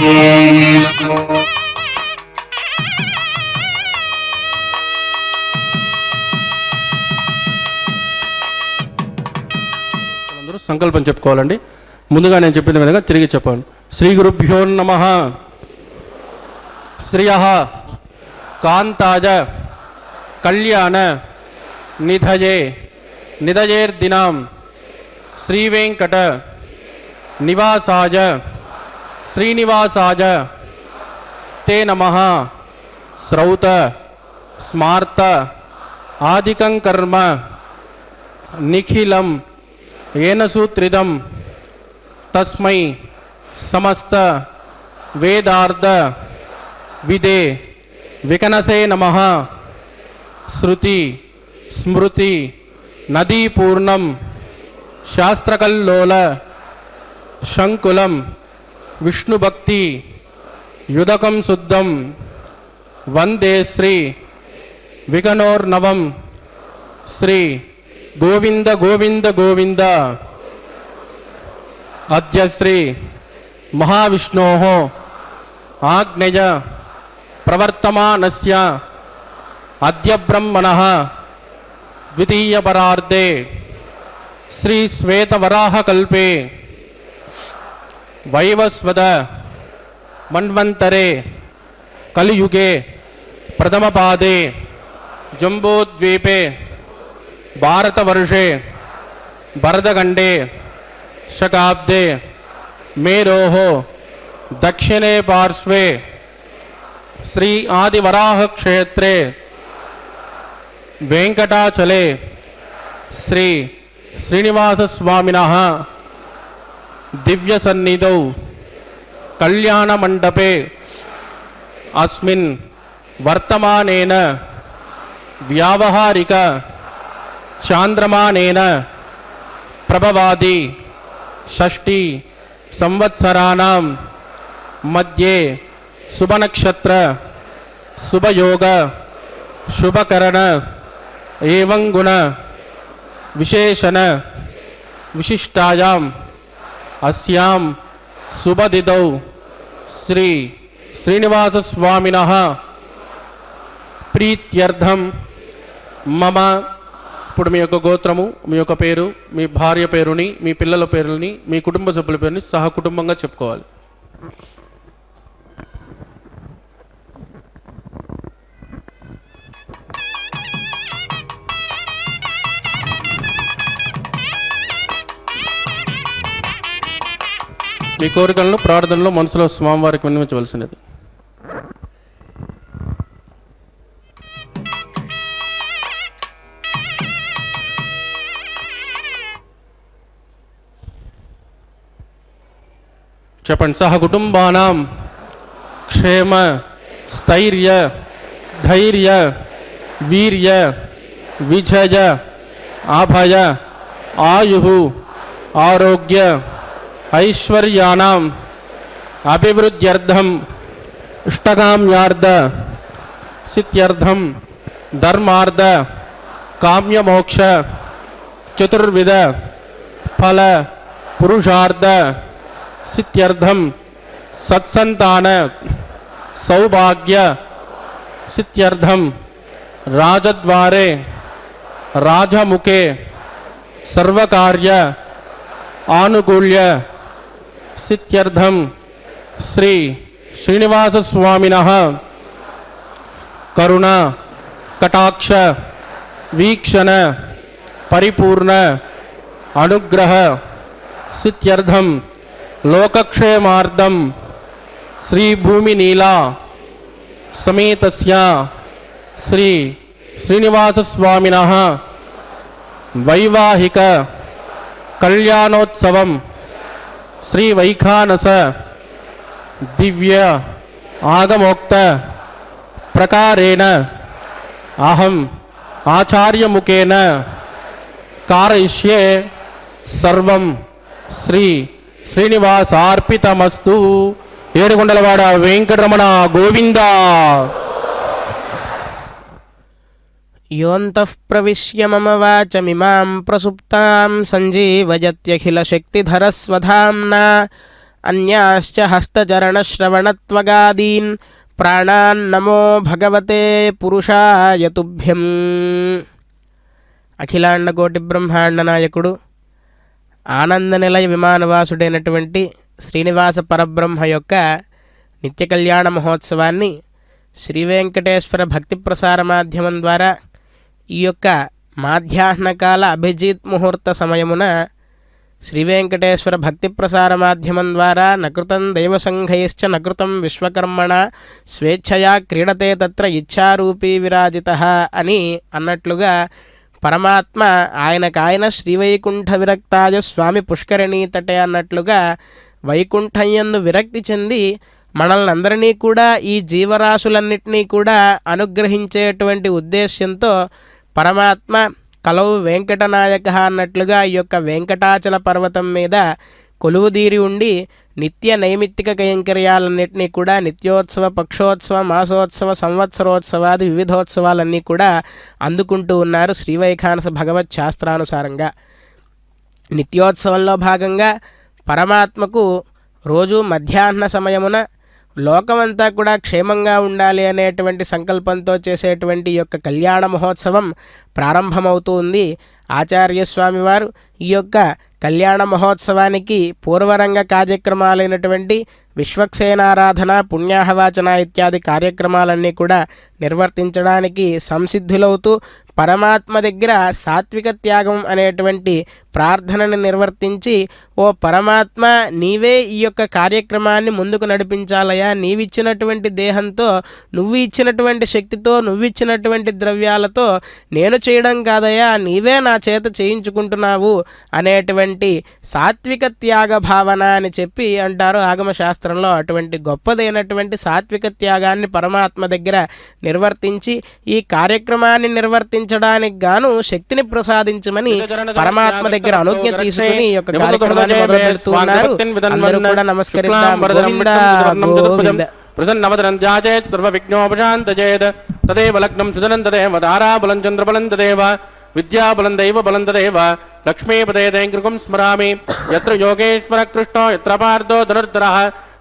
అందరూ సంకల్పం చెప్పుకోవాలండి. ముందుగా నేను చెప్పిన విధంగా తిరిగి చెప్పాలి. శ్రీ గురుభ్యో నమః. శ్రియః కాంతాజ కళ్యాణ నిధయే నిధయేర్దినాం శ్రీవేంకట నివాసాయ శ్రీనివాసాయ తే నమః. శ్రౌత స్మార్త ఆదికం కర్మ నిఖిలం ఏన సూత్రితం తస్మై సమస్త వేదార్థ విదే వికనసే నమః. శృతి స్మృతి నదీపూర్ణం శాస్త్రకల్లోల శంకులం విష్ణుభక్తి యుదకం శుద్ధం వందే శ్రీ వికనోర్నవం శ్రీ గోవింద గోవింద గోవింద. అద్య శ్రీ మహావిష్ణోః ఆజ్ఞయ ప్రవర్తమానస్య అద్య బ్రహ్మణః ద్వితీయపరార్ధే శ్రీ శ్వేతవరాహకల్పే వైవస్వత మన్వంతరే కలియుగే ప్రథమపాదే జంబోద్వీపే భారతవర్షే భరతఖండే శకాబ్దే మేరోః దక్షిణే పార్శ్వే శ్రీ ఆదివరాహక్షేత్రే వెంకటాచలే శ్రీ శ్రీనివాసస్వామినః దివ్యసన్నిధౌ కళ్యాణమండపే అస్మిన్ వర్తమానేన వ్యావహారిక చాంద్రమానేన ప్రభవాది షష్ఠి సంవత్సరాణం మధ్యే శుభనక్షత్ర శుభయోగ శుభకరణ ఏవం గుణ విశేషణ విశిష్టాయాం అస్యాం శుభదిదౌ శ్రీ శ్రీనివాసస్వామినః ప్రీత్యర్థం మమ. ఇప్పుడు మీ యొక్క గోత్రము, మీ యొక్క పేరు, మీ భార్య పేరుని, మీ పిల్లల పేరుని, మీ కుటుంబ సభ్యుల పేరుని సహకుటుంబంగా చెప్పుకోవాలి. మీ కోరికలను ప్రార్థనలో మనసులో స్వామివారికి విన్నవించవలసినది. చెప్పండి. సహ కుటుంబానాం క్షేమ స్థైర్య ధైర్య వీర్య విజయ అభయ ఆయు ఆరోగ్య ఐశ్వర్యానాం అభివృద్ధ్యర్థం ఇష్టకామ్యార్థ సిద్ధ్యర్థం ధర్మార్థ కామ్యమోక్ష చతుర్విధ ఫల పురుషార్థ సిద్ధ్యర్థం సత్సంతాన సౌభాగ్య సిద్ధ్యర్థం రాజద్వారే రాజముఖే సర్వకార్య ఆనుకూల్య సిద్ధ్యర్థం శ్రీ శ్రీనివాసస్వామినః కరుణ కటాక్ష వీక్షణ పరిపూర్ణ అనుగ్రహ సిద్ధ్యర్థం లోకక్షేమార్థం శ్రీ భూమినీలా సమేతస్య శ్రీ శ్రీనివాసస్వామినః వైవాహిక కళ్యాణోత్సవం శ్రీ వైఖానస దివ్య ఆగమోక్త ప్రకారేణ అహం ఆచార్యముఖేన కారయిష్యే సర్వం శ్రీ శ్రీనివాసార్పితమస్తు. ఏడుకొండలవాడ వెంకటరమణ గోవింద. యోంతః ప్రవిశ్య మమ వాచమిమాం ప్రసుప్తాం సంజీవయత్యఖిలశక్తిధరస్వధామ్నా అన్యాశ్చ హస్తచరణశ్రవణత్వగాదీన్ ప్రాణాన్నమో భగవతే పురుషాయ తుభ్యం. అఖిలాండకోటి బ్రహ్మాండ నాయకుడు ఆనందనిలయ విమానవాసుడైనటువంటి శ్రీనివాస పరబ్రహ్మ యొక్క నిత్య కళ్యాణ మహోత్సవాన్ని శ్రీ వెంకటేశ్వర భక్తి ప్రసార మాధ్యమం ద్వారా ఈ యొక్క మాధ్యాహ్నకాల అభిజిత్ ముహూర్త సమయమున శ్రీ వెంకటేశ్వర భక్తి ప్రసార మాధ్యమం ద్వారా నకృతం దైవసంఘైశ్చ నకృతం విశ్వకర్మణ స్వేచ్ఛయా క్రీడతే తత్ర ఇచ్ఛారూపీ విరాజితః అని అన్నట్లుగా పరమాత్మ ఆయనకాయన శ్రీవైకుంఠ విరక్తాయ స్వామి పుష్కరిణీ తటే అన్నట్లుగా వైకుంఠంయందు విరక్తి చెంది మనల్ని అందరినీ కూడా ఈ జీవరాశులన్నింటినీ కూడా అనుగ్రహించేటువంటి ఉద్దేశ్యంతో పరమాత్మ కలవు వెంకటనాయక అన్నట్లుగా ఈ యొక్క వెంకటాచల పర్వతం మీద కొలువుదీరి ఉండి నిత్య నైమిత్తిక కైంకర్యాలన్నింటినీ కూడా నిత్యోత్సవ పక్షోత్సవ మాసోత్సవ సంవత్సరోత్సవాది వివిధోత్సవాలన్నీ కూడా అందుకుంటూ ఉన్నారు శ్రీవైఖానస భగవత్ శాస్త్రానుసారంగా. నిత్యోత్సవంలో భాగంగా పరమాత్మకు రోజు మధ్యాహ్న సమయమున లోకమంతా కూడా క్షేమంగా ఉండాలి అనేటువంటి సంకల్పంతో చేసేటువంటి ఈ యొక్క కళ్యాణ మహోత్సవం ప్రారంభమవుతూ ఉంది. ఆచార్యస్వామి వారు ఈ యొక్క కళ్యాణ మహోత్సవానికి పూర్వరంగ కార్యక్రమాలైనటువంటి విశ్వక్సేనారాధన పుణ్యాహవాచన ఇత్యాది కార్యక్రమాలన్నీ కూడా నిర్వర్తించడానికి సంసిద్ధులవుతూ పరమాత్మ దగ్గర సాత్విక త్యాగం అనేటువంటి ప్రార్థనని నిర్వర్తించి, ఓ పరమాత్మ నీవే ఈ యొక్క కార్యక్రమాన్ని ముందుకు నడిపించాలయా, నీవిచ్చినటువంటి దేహంతో నువ్వు ఇచ్చినటువంటి శక్తితో నువ్విచ్చినటువంటి ద్రవ్యాలతో నేను చేయడం కాదయా, నీవే నా చేత చేయించుకుంటున్నావు అనేటువంటి సాత్విక త్యాగ భావన అని చెప్పి అంటారు ఆగమశాస్త్రంలో. అటువంటి గొప్పదైనటువంటి సాత్విక త్యాగాన్ని పరమాత్మ దగ్గర నిర్వర్తించి ఈ కార్యక్రమాన్ని నిర్వర్తించడానికి గాను శక్తిని ప్రసాదించమని పరమాత్మ దగ్గర అనుజ్ఞ తీసుకుని ఈ యొక్క కార్యక్రమాన్ని మొదలు పెడుతూ ఉన్నారు. అందరూ కూడా నమస్కరిద్దాం. గోవింద గోవింద. ప్రసన్నవదనం ధ్యాయేత్ సర్వవిఘ్నోపశాంతయేత్ తదేవ లగ్నం సుజనం తదేవ తారాబలం చంద్రబలం తదేవ విద్యాబలం దైవ బలం తదేవ లక్ష్మీపదే దైంకృకం స్మరామి. యత్ర యోగేశ్వర కృష్ణో యత్ర పార్థో ధనుర్ధరః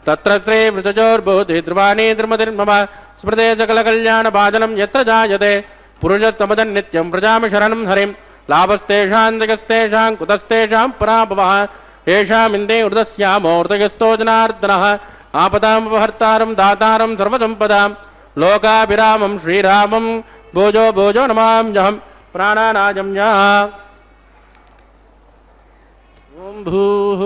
తత్ర శ్రీ వృజజోర్భూతి ధ్రువాణీ ధర్మతిర్మమ స్మృతే సకల కళ్యాణ భాజనం యత్ర జాయతే పురుషోత్తమదన్ నిత్యం ప్రజామి శరణం హరిం. లాభస్తేషాం జగస్తేషాం కుతస్తేషాం పరాభవః ఏషామిందే హృదస్యామోర్తయస్తో జనార్దనః ఆపదామపహర్తారం దాతారం సర్వసంపదాం లోకాభిరామం శ్రీరామం భోజో భోజో నమామ్యహం ప్రాణానాజమ్యా. ఓం భూః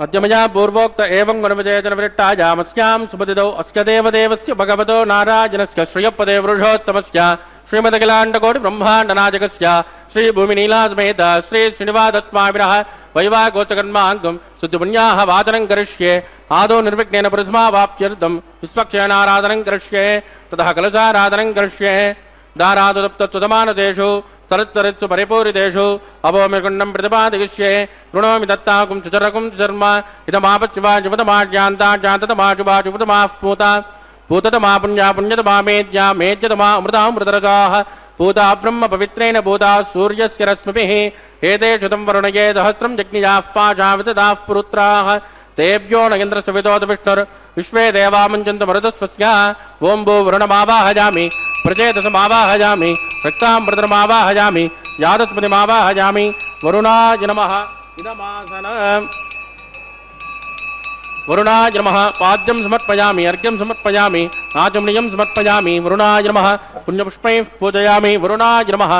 అద్యమయా పూర్వోక్త ఏవం గుణవిజయజన విరట్టాయామస్యాం సుపతిదౌ అస్య దేవదేవస్య భగవతో నారాయణస్య శ్రియపదే వృషోత్తమస్య శ్రీమదఖిలాండకోటి బ్రహ్మాండనాయకస్య శ్రీ భూమినీలాసమేత శ్రీ శ్రీనివాసత్మావినః వైవాగోచకర్మాంగం శుద్ధిపుణ్యాః వాచనం కరిష్యే ఆదో నిర్విఘ్నేన పురుషమావాప్త్యర్థం విశ్వక్షేణారాధనం కరిష్యే తతః కలశారాధనం కరిష్యే. దారాదుప్తత్సుతమానసేషు సరత్సరత్సు పరిపూరితేషు అభోమికుండం ప్రతిపాదిష్యే. రుణోమి దత్తాకుం సుచరకుం సుచర్మ ఇదమాపచ్యువాజుపతమాజ్యాంతాజాంతమాజుబాజుపతమాః పూత పూతతమా పుణ్యా పుణ్యతమా మేద్యా మేద్యతమా అమృతామృతరసాః పూతా బ్రహ్మ పవిత్రేణ భూతా సూర్యస్య రశ్మిభిః ఏతేషు తం వరుణయే సహస్రం జగ్నియాః పాశావితదాః పురుత్రాః తేభ్యో నగేంద్రస్య విదోత విష్ణుర్ విశ్వే దేవాముంచन्तు మరుతస్వస్య. ఓం భూ వరుణమావాహయామి ప్రచేతసమావాహయామి రక్తామృతమావాహయామి యాదస్మతిమావాహయామి. వరుణాయ నమః. ఇదమాసనం వరుణాయ నమః. పాద్యం సమర్పయామి అర్ఘ్యం సమర్పయామి ఆచమనీయం సమర్పయామి. వరుణాయ నమః. పుణ్యపుష్పైః పూజయామి. వరుణాయ నమః.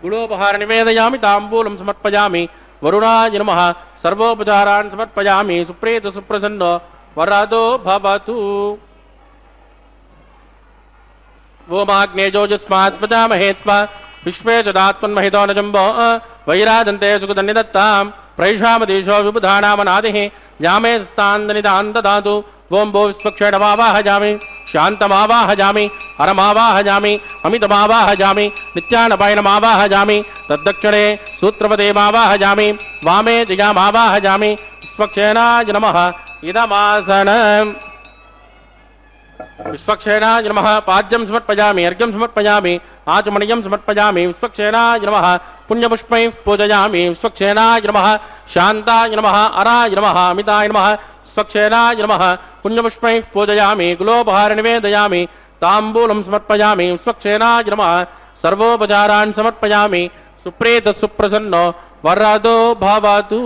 గుళోపహార నివేదయామి తాంబూలం సమర్పయామి. వరుణాయ నమః. సర్వోపచారాన్ సమర్పయామి. సుప్రీత సుప్రసన్నో వరదో భవతు. ఓమాగ్నేజోజస్మాత్మజామహే త్వా విశ్వే చదాత్మన్మహితో నజంబో వైరాజంతే సుఖదన్నిదత్తాం ప్రైషామదీశో విబుధానామనాదిః యామే స్తాందనిదాన్ దదాతు. ఓం భో విశ్వక్షేణమావాహయామి శాంతమావాహయామి హరమావాహయామి అమితమావాహయామి నిత్యానపాయనమావాహయామి. తద్దక్షిణే సూత్రపదేమావాహయామి వామే జయామావాహయామి. విశ్వక్షేణాయ నమః. ఇదమాసనం విశ్వక్షేణాయ నమః. పాద్యం సమర్పయామి అర్ఘ్యం సమర్పయామి आचमनीयं समर्पयामि विश्वक्षेनाय नमः पुण्यपुष्पैः पूजयामि विश्वक्षेनाय नमः शान्ताय नमः अराय नमः अमिताय नमः विश्वक्षेनाय नमः पुण्यपुष्पैः पूजयामि गुलोपहार निवेदयामि ताम्बूलं समर्पयामि विश्वक्षेनाय नमः सर्वोपचारान् समर्पयामि सुप्रीत सुप्रसन्नो वरदो भवतु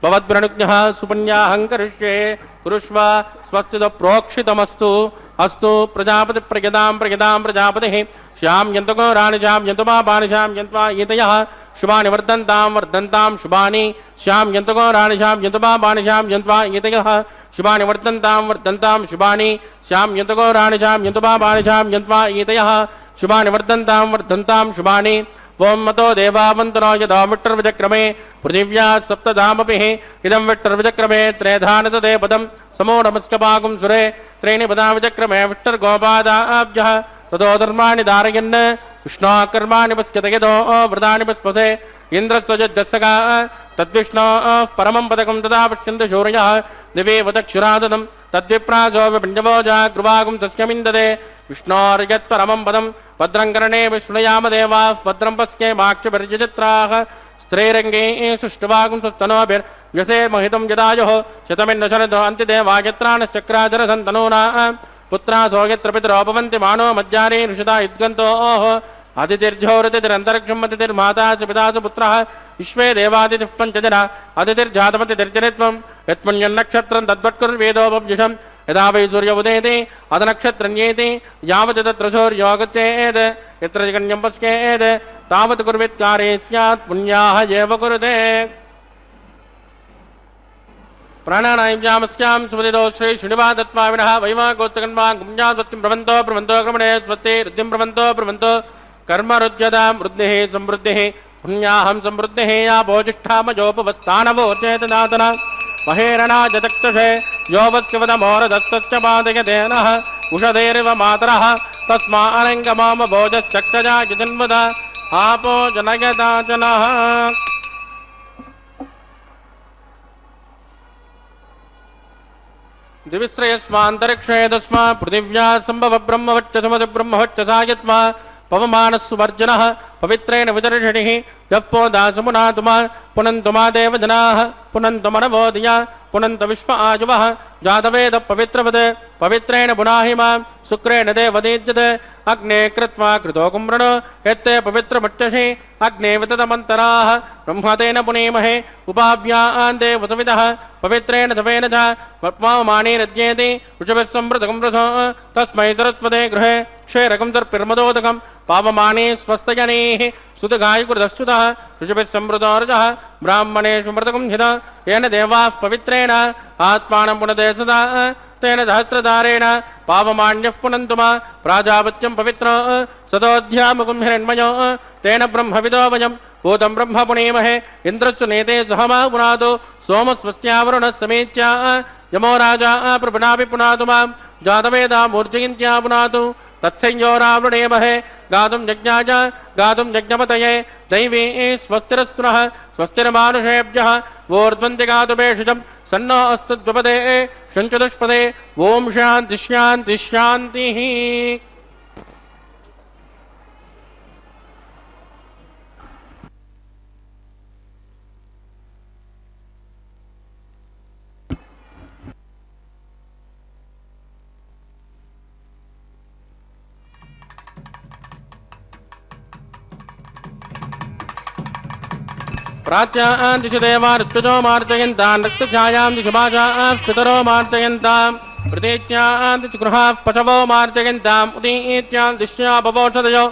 भवद्वृणुज्ञः सुपुण्याहं करिष्ये कुरुष्व स्वस्तितो प्रोक्षितमस्तु अस्तु प्रजापति प्रयदां प्रजापतिः श्याम यन्तको राणि श्याम यन्तुमा पाणि श्याम यन्त्वा एतयः शुभानि वर्धन्तां शुभानि श्याम यन्तको राणि श्याम यन्तुमा पाणि श्याम यन्त्वा एतयः शुभानि वर्धन्तां शुभानि श्याम यन्तको राणि श्याम यन्तुमा पाणि श्याम यन्त्वा एतयः शुभानि वर्धन्तां शुभानि ओं मतो देवावन्तनो यदा विट्टर्विचक्रमे पृथिव्या सप्तधामपिः इदं विट्टर्विचक्रमे त्रेधानतदे पदं समो नमस्कपाकुं सुरे त्रीणि पदा विचक्रमे विट्टर्गोपादाभ्यः ततो धर्माणि धारयन् विष्णोकर्माणि पश्यत यतो व्रतानि पस्पसे इन्द्रस्वजस्सका तद्विष्णोः परमं पदकं तदा पश्यन्ति शौर्यः दिवे वदक्षुरादनं तद्विप्रासो विपञ्चवोजा गृवागुं तस्यमिन्दते विष्णोर्यत्परमं पदं भद्रं कर्णे विष्णुयाम देवाः भद्रं पश्ये माक्षभिर्यजत्राः स्त्रीरङ्गे सुष्टुवागुं सुस्तनोभिर्व्यसे महितं यदायुः शतमिन्न शरदो अन्तिदेवायत्राणश्चक्राचरसन्तनूना पुत्रासो यत्र पितरो भवन्ति मानो मज्जाने ऋषिता युद्गन्तोः अतिथिर्झोरतिथिरन्तरिक्षं अतिथिर्मातासु पितासु पुत्रः विश्वे देवादितिः पञ्चजना अतिथिर्जातमतिथिर्जनित्वं यत्पुण्यन्नक्षत्रं तद्वत्कुर्वेदोपव्युषं यदा वै सूर्य उदेति अदनक्षत्रन्येति यावत् तत्र सूर्योगच्छेत् यत्र जगन्यं पश्येत् तावत् कुर्वित्कारे स्यात् पुण्याः एव कुरुते प्राणानायम्यामस्यां सुपदितो श्री श्रीनिवासत्वाविनः वैवागोत्सकन्वा गुम्या सत्यं प्रवन्तो क्रमणे स्वस्ते रुद्धिं प्रवन्तो कर्मरुद्यतां वृद्धिः समृद्धिः पुण्याहं समृद्धिः या भोजिष्ठामजोपवस्थानवोचेतनातन महेरणा जतक्षसे योवत्स्यवदमोरदस्तश्च पादयते नः उषधेरिव मातरः तस्मानङ्गमाम भोजश्चक्षजा यजन्वद आपो जनयदाचनः दिविश्रयस्मान्तरिक्षे तस्मात् पृथिव्या सम्भव ब्रह्मवच्च समति ब्रह्मवच्च सायत्मा पवमानस्सुवर्जनः पवित्रेण विदर्शनिः यः पोदासमुनातुमा पुनन्तुमा देवजनाः पुनन्तमनवोदया पुनन्त विश्व आयुवः जातवेद पवित्रवद पवित्रेण पुनाहि मां शुक्रेण देवदीज्यते अग्ने कृत्वा कृतो कुम्रणो यत्ते पवित्रमच्चसि अग्ने विततमन्तराः ब्रह्मतेन पुनीमहे उपाभ्यान् देवसविदः पवित्रेण धवेन च पद्मामानीरज्येति ऋषभिः संवृतकं रसो तस्मै सरस्वते गृहे क्षेरकं सर्पिर्मदोदकं पावमाने स्वस्तजनेः सुतगायकृतश्च्युतः ऋषभिः संवृतोर्जः ब्राह्मणेषु मृतकं हित येन देवाः पवित्रेण आत्मानं पुनदे सदा तेन सहस्रधारेण पावमान्यः पुनन्तुमा प्राजापत्यं पवित्र सदोऽध्यामुकुं हिरण्मयो तेन ब्रह्मविदो वयं भूतं ब्रह्म पुनीमहे इन्द्रस्य नेते सहमा पुनातु सोमस्वस्त्यावरुणः समेत्या यमो राजा प्रभुनापि पुनातु मां जातवेदा मूर्जयन्त्या पुनातु तत्संयोरावृणेमहे गातुं यज्ञाय गातुं यज्ञपतये दैवी स्वस्तिरस्तुनः स्वस्तिर्मानुषेभ्यः वोर्ध्वन्ति गातुभेषजं सन्नो अस्तु द्विपदे शञ्चतुष्पदे ओं शान्ति शान्ति शान्तिः प्राच्यां दिशु देवा ऋत्विजो मार्जयन्तान् रक्तछायां दिशु भाषाः पितरो मार्जयन्ताम् प्रतीच्यां दिशु गृहाः पशवो मार्जयन्ताम् उदीच्यां दिश्या बवोषधयो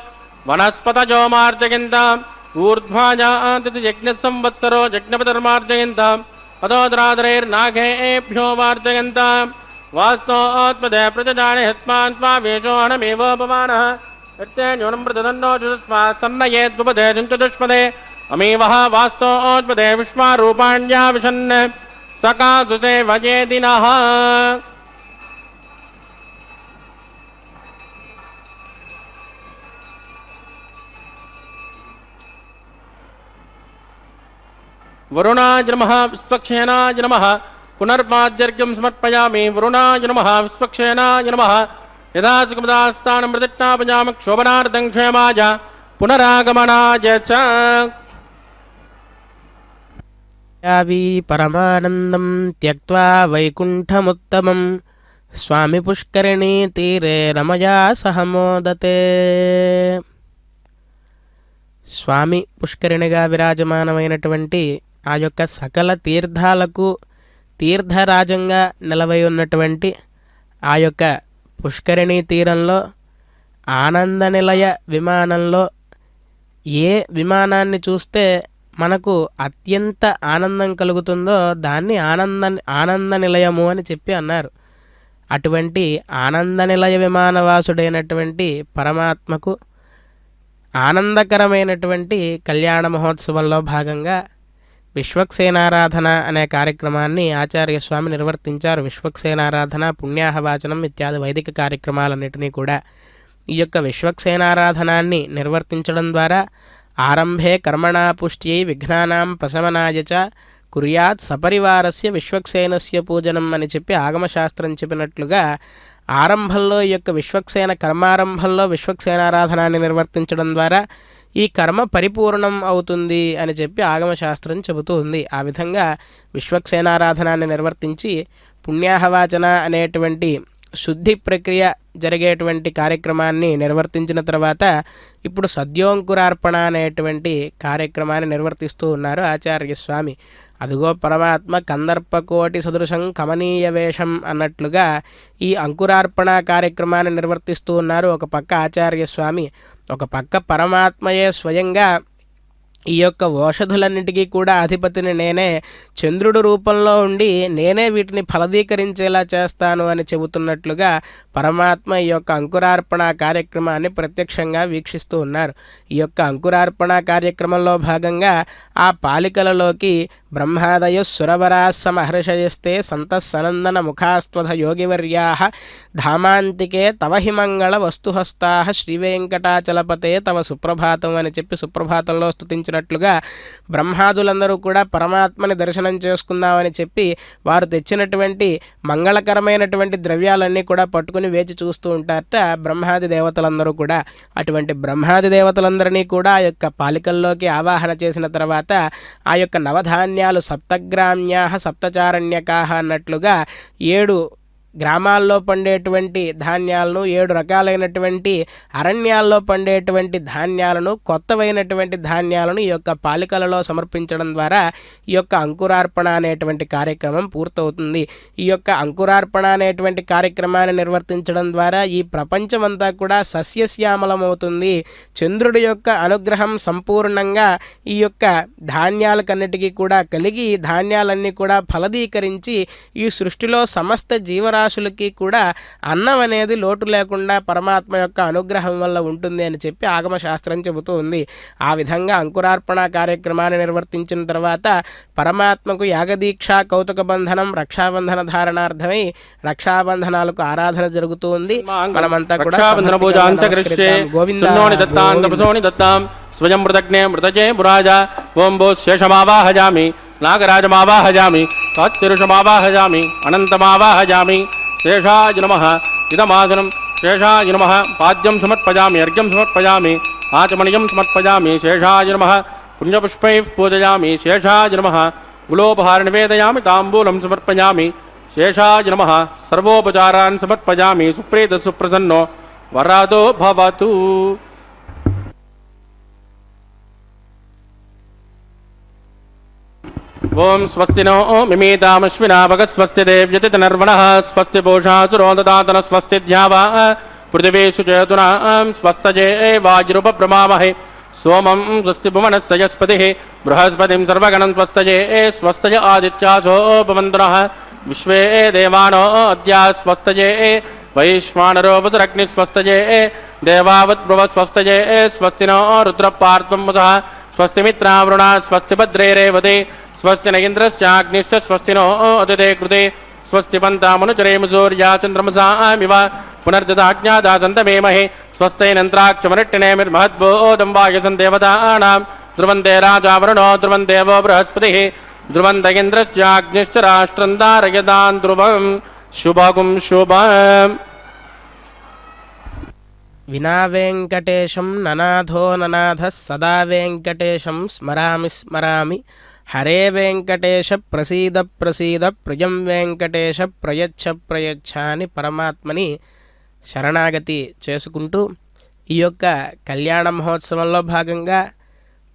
वनस्पतयो मार्जयन्ताम् ऊर्ध्वायां दिशु यज्ञसंवत्सरो यज्ञपतिर्मार्जयन्ताम् अतोद्रादरैर्नाघेभ्यो मार्जयन्ताम् वास्तोत्पदे प्रजजाने हस्मान् स्वावेशोऽहनमेवोपमानः यत्ते न्यूनं प्रददन्नो जुस्मात् सन्नयेद्वपदे चतुष्पदे अमीवः वास्तोत्पदे विश्वारूपाण्या विशन् सकासुसे वजेदिनः वरुणाय नमः विश्वक्षेनाय नमः पुनर्पाद्यर्घ्यं समर्पयामि वरुणाय नमः विश्वक्षेनाय नमः यदा सुखमदास्तानं प्रतिष्ठापयामः क्षोभनार्थं क्षेमाय पुनरागमनाय च यावी परमानन्दं त्यक्त्वा वैकुण्ठमुत्तमं स्वामी पुष्करिणी तीरे रमया सह मोदते. స్వామి పుష్కరిణిగా విరాజమానమైనటువంటి ఆ యొక్క సకల తీర్థాలకు తీర్థరాజంగా నిలవై ఉన్నటువంటి ఆ యొక్క పుష్కరిణీ తీరంలో ఆనంద నిలయ విమానంలో ఏ విమానాన్ని చూస్తే మనకు అత్యంత ఆనందం కలుగుతుందో దాన్ని ఆనంద నిలయము అని చెప్పి అన్నారు. అటువంటి ఆనంద నిలయ విమానవాసుడైనటువంటి పరమాత్మకు ఆనందకరమైనటువంటి కళ్యాణ మహోత్సవంలో భాగంగా విశ్వక్సేనారాధన అనే కార్యక్రమాన్ని ఆచార్య స్వామి నిర్వర్తించారు. విశ్వక్సేనారాధన, పుణ్యాహవాచనం ఇత్యాది వైదిక కార్యక్రమాలన్నిటినీ కూడా ఈ యొక్క విశ్వక్సేనారాధనాన్ని నిర్వర్తించడం ద్వారా ఆరంభే కర్మణా పుష్ట్యై విఘ్నానాం ప్రశమనాయ చ కుర్యాత్ సపరివారస్య విశ్వక్సేనస్య పూజనం అని చెప్పి ఆగమశాస్త్రం చెప్పినట్లుగా ఆరంభంలో ఈ యొక్క విశ్వక్సేన కర్మారంభంలో విశ్వక్సేనారాధనాన్ని నిర్వర్తించడం ద్వారా ఈ కర్మ పరిపూర్ణం అవుతుంది అని చెప్పి ఆగమశాస్త్రం చెబుతూ ఉంది. ఆ విధంగా విశ్వక్సేనారాధనాన్ని నిర్వర్తించి పుణ్యాహవాచన అనేటువంటి శుద్ధి ప్రక్రియ జరిగేటువంటి కార్యక్రమాన్ని నిర్వర్తించిన తర్వాత ఇప్పుడు సద్యోంకురార్పణ అనేటువంటి కార్యక్రమాన్ని నిర్వర్తిస్తూ ఉన్నారు ఆచార్య స్వామి. అదిగో పరమాత్మ కందర్పకోటి సదృశం కమనీయ వేషం అన్నట్లుగా ఈ అంకురార్పణ కార్యక్రమాన్ని నిర్వర్తిస్తూ ఉన్నారు. ఒక పక్క ఆచార్య స్వామి, ఒక పక్క పరమాత్మయే స్వయంగా ఈ యొక్క ఓషధులన్నిటికీ కూడా అధిపతిని నేనే, చంద్రుడు రూపంలో ఉండి నేనే వీటిని ఫలదీకరించేలా చేస్తాను అని చెబుతున్నట్లుగా పరమాత్మ ఈ యొక్క అంకురార్పణ కార్యక్రమాన్ని ప్రత్యక్షంగా వీక్షిస్తూ ఉన్నారు. ఈ యొక్క అంకురార్పణ కార్యక్రమంలో భాగంగా ఆ పాలికలలోకి బ్రహ్మాదయ సురవరా సమహర్షయస్తే సంతస్సనందన ముఖాస్త్వధ యోగివర్యా ధామాంతికే తవ హిమంగళ వస్తుహస్తా శ్రీవేంకటాచలపతే తవ సుప్రభాతం అని చెప్పి సుప్రభాతంలో స్తుతించినట్లుగా బ్రహ్మాదులందరూ కూడా పరమాత్మని దర్శనం చేసుకుందామని చెప్పి వారు తెచ్చినటువంటి మంగళకరమైనటువంటి ద్రవ్యాలన్నీ కూడా పట్టుకుని వేచి చూస్తూ ఉంటారట బ్రహ్మాది దేవతలందరూ కూడా. అటువంటి బ్రహ్మాది దేవతలందరినీ కూడా ఆ యొక్క పాలికల్లోకి ఆవాహన చేసిన తర్వాత ఆ యొక్క నవధాన్యాలు సప్తగ్రామ్యాః సప్తచారణ్యకాః అన్నట్లుగా 7 గ్రామాల్లో పండేటువంటి ధాన్యాలను, 7 రకాలైనటువంటి అరణ్యాల్లో పండేటువంటి ధాన్యాలను, కొత్తవైనటువంటి ధాన్యాలను ఈ యొక్క పాలికలలో సమర్పించడం ద్వారా ఈ యొక్క అంకురార్పణ అనేటువంటి కార్యక్రమం పూర్తవుతుంది. ఈ యొక్క అంకురార్పణ అనేటువంటి కార్యక్రమాన్ని నిర్వర్తించడం ద్వారా ఈ ప్రపంచమంతా కూడా సస్యశ్యామలమవుతుంది. చంద్రుడి యొక్క అనుగ్రహం సంపూర్ణంగా ఈ యొక్క ధాన్యాలకన్నిటికీ కూడా కలిగి ధాన్యాలన్నీ కూడా ఫలదీకరించి ఈ సృష్టిలో సమస్త జీవరాశులకి కూడా అన్నం అనేది లోటు లేకుండా పరమాత్మ యొక్క అనుగ్రహం వల్ల ఉంటుంది అని చెప్పి ఆగమశాస్త్రం చెబుతూ ఉంది. ఆ విధంగా అంకురార్పణ కార్యక్రమాన్ని నిర్వర్తించిన తర్వాత పరమాత్మకు యాగదీక్ష, కౌతుక బంధనం, రక్షాబంధన ధారణార్థమై రక్షాబంధనాలకు ఆరాధన జరుగుతూ ఉంది. మనమంతా కూడా స్వయం మృతజ్ఞే మృతజే మురాజ ఓం భూ శేషమావాహజామి నాగరాజమావాహజామి కాత్తిరుషమావాహజామి అనంతమావాహజామి శేషాయ నమః ఇదమాసనం శేషాయ నమః పాద్యం సమర్పయామి అర్ఘ్యం సమర్పయామి ఆచమనీయం సమర్పయామి శేషాయ నమః పుణ్యపుష్పైః పూజయామి శేషాయ నమః గులోపహార నివేదయామి తాంబూలం సమర్పయామి శేషాయ నమః సర్వోపచారాన్ సమర్పయామి సుప్రీత సుప్రసన్నో వరాదో భవతు. ఓం స్వస్తి నో మిమీతామశ్వినాభగ స్వస్తి దేవ్యతినర్వణః స్వస్తి పూషాసురో దదాతన స్వస్తి ధ్యావా పృథివీషు చేతునా స్వస్తజే వాయురుపబ్రమామహే సోమం స్వస్తి భువనస్సయస్పతిః బృహస్పతిం సర్వగణం స్వస్తజే స్వస్తజ ఆదిత్యాసో భవంతునః విశ్వే దేవానో అద్యా స్వస్తజే వైశ్వానరో వసురగ్ని స్వస్తజే దేవావత్ బృహత్ స్వస్తజే స్వస్తి నో రుద్రపార్త్వం వసః స్వస్తి మిత్రావృణ స్వస్తి భద్రే రేవతే స్వస్తి నగేంద్రశ్చాగ్నిశ్చ స్వస్తి నో అతిథే కృతే స్వస్తి పంతామనుచరేమ సూర్యా చంద్రమసామివ పునర్దదాజ్ఞాదాసంతమేమహే స్వస్తైనంత్రాక్షమరిట్టినేమిర్మహద్బోధం వాయసం దేవతానాం ధ్రువంతే రాజావరుణో ధ్రువం దేవో బృహస్పతిః ధ్రువం నగేంద్రశ్చాగ్నిశ్చ రాష్ట్రం ధారయతాన్ ధ్రువం శుభగుం శుభం. వినా వెంకటేశం ననాథో ననాథ సదా వెంకటేశం స్మరామి స్మరామి హరే వెంకటేశ ప్రసీద ప్రసీద ప్రియం వెంకటేశ ప్రయచ్ఛ ప్రయచ్ఛ అని పరమాత్మని శరణాగతి చేసుకుంటూ ఈ యొక్క కళ్యాణ మహోత్సవంలో భాగంగా